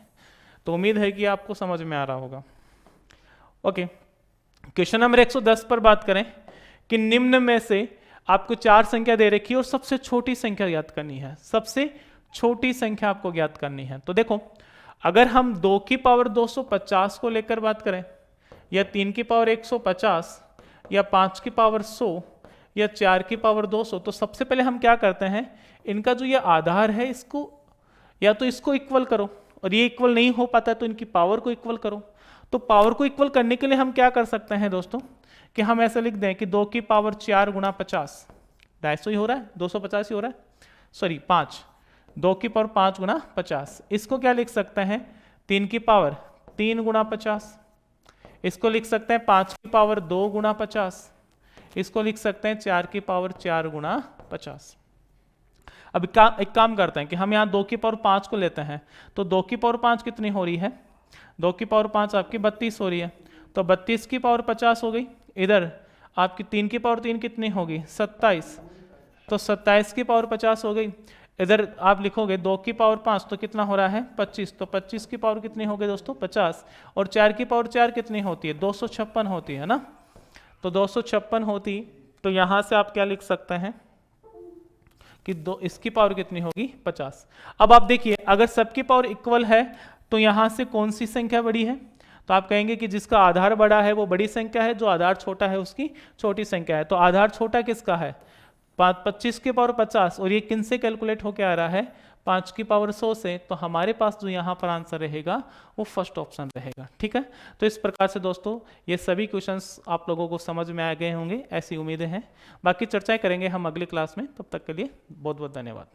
तो उम्मीद है कि आपको समझ में आ रहा होगा। ओके, क्वेश्चन नंबर 110 पर बात करें कि निम्न में से आपको 4 संख्या दे रखी है और सबसे छोटी संख्या ज्ञात करनी है। सबसे छोटी संख्या आपको ज्ञात करनी है। तो देखो अगर हम 2 की पावर 250 को लेकर बात करें, या 3 की पावर 150, या 5 की पावर 100, या 4 की पावर 200, तो सबसे पहले हम क्या करते हैं, इनका जो ये आधार है इसको या तो इसको इक्वल करो, और ये इक्वल नहीं हो पाता तो इनकी पावर को इक्वल करो। तो पावर को इक्वल करने के लिए हम क्या कर सकते हैं दोस्तों कि हम ऐसा लिख दें कि 2 की पावर 4 गुणा 50, 250 ही हो रहा है, 250 ही हो रहा है, सॉरी 5, 2 की पावर 5 गुणा 50। इसको क्या लिख सकते हैं 3 की पावर 3 गुणा 50। इसको लिख सकते हैं 5 की पावर 2 गुणा 50। इसको लिख सकते हैं 4 की पावर 4 गुणा 50। अब एक काम करते हैं कि हम यहाँ 2 की पावर 5 को लेते हैं। तो 2 की पावर 5 कितनी हो रही है, 2 की पावर 5 आपकी 32 हो रही है। तो 32 की पावर 50 हो गई। इधर आपकी 3 की पावर 3 कितनी होगी 27, तो 27 की पावर 50 हो गई। इधर आप लिखोगे 2 की पावर 5 तो कितना हो रहा है 25, तो 25 की पावर कितनी होगी दोस्तों 50, और 4 की पावर 4 कितनी होती है 256 होती है ना, तो 256 होती, तो यहाँ से आप क्या लिख सकते हैं कि इसकी पावर कितनी होगी 50। अब आप देखिए अगर सबकी पावर इक्वल है तो यहाँ से कौन सी संख्या बड़ी है, तो आप कहेंगे कि जिसका आधार बड़ा है वो बड़ी संख्या है, जो आधार छोटा है उसकी छोटी संख्या है। तो आधार छोटा किसका है 25 की पावर 50, और ये किन से कैलकुलेट होके आ रहा है 5 की पावर 100 से, तो हमारे पास जो यहाँ पर आंसर रहेगा वो फर्स्ट ऑप्शन रहेगा। ठीक है, तो इस प्रकार से दोस्तों ये सभी क्वेश्चंस आप लोगों को समझ में आ गए होंगे, ऐसी उम्मीदें हैं। बाकी चर्चाएं करेंगे हम अगली क्लास में, तब तक के लिए बहुत बहुत धन्यवाद।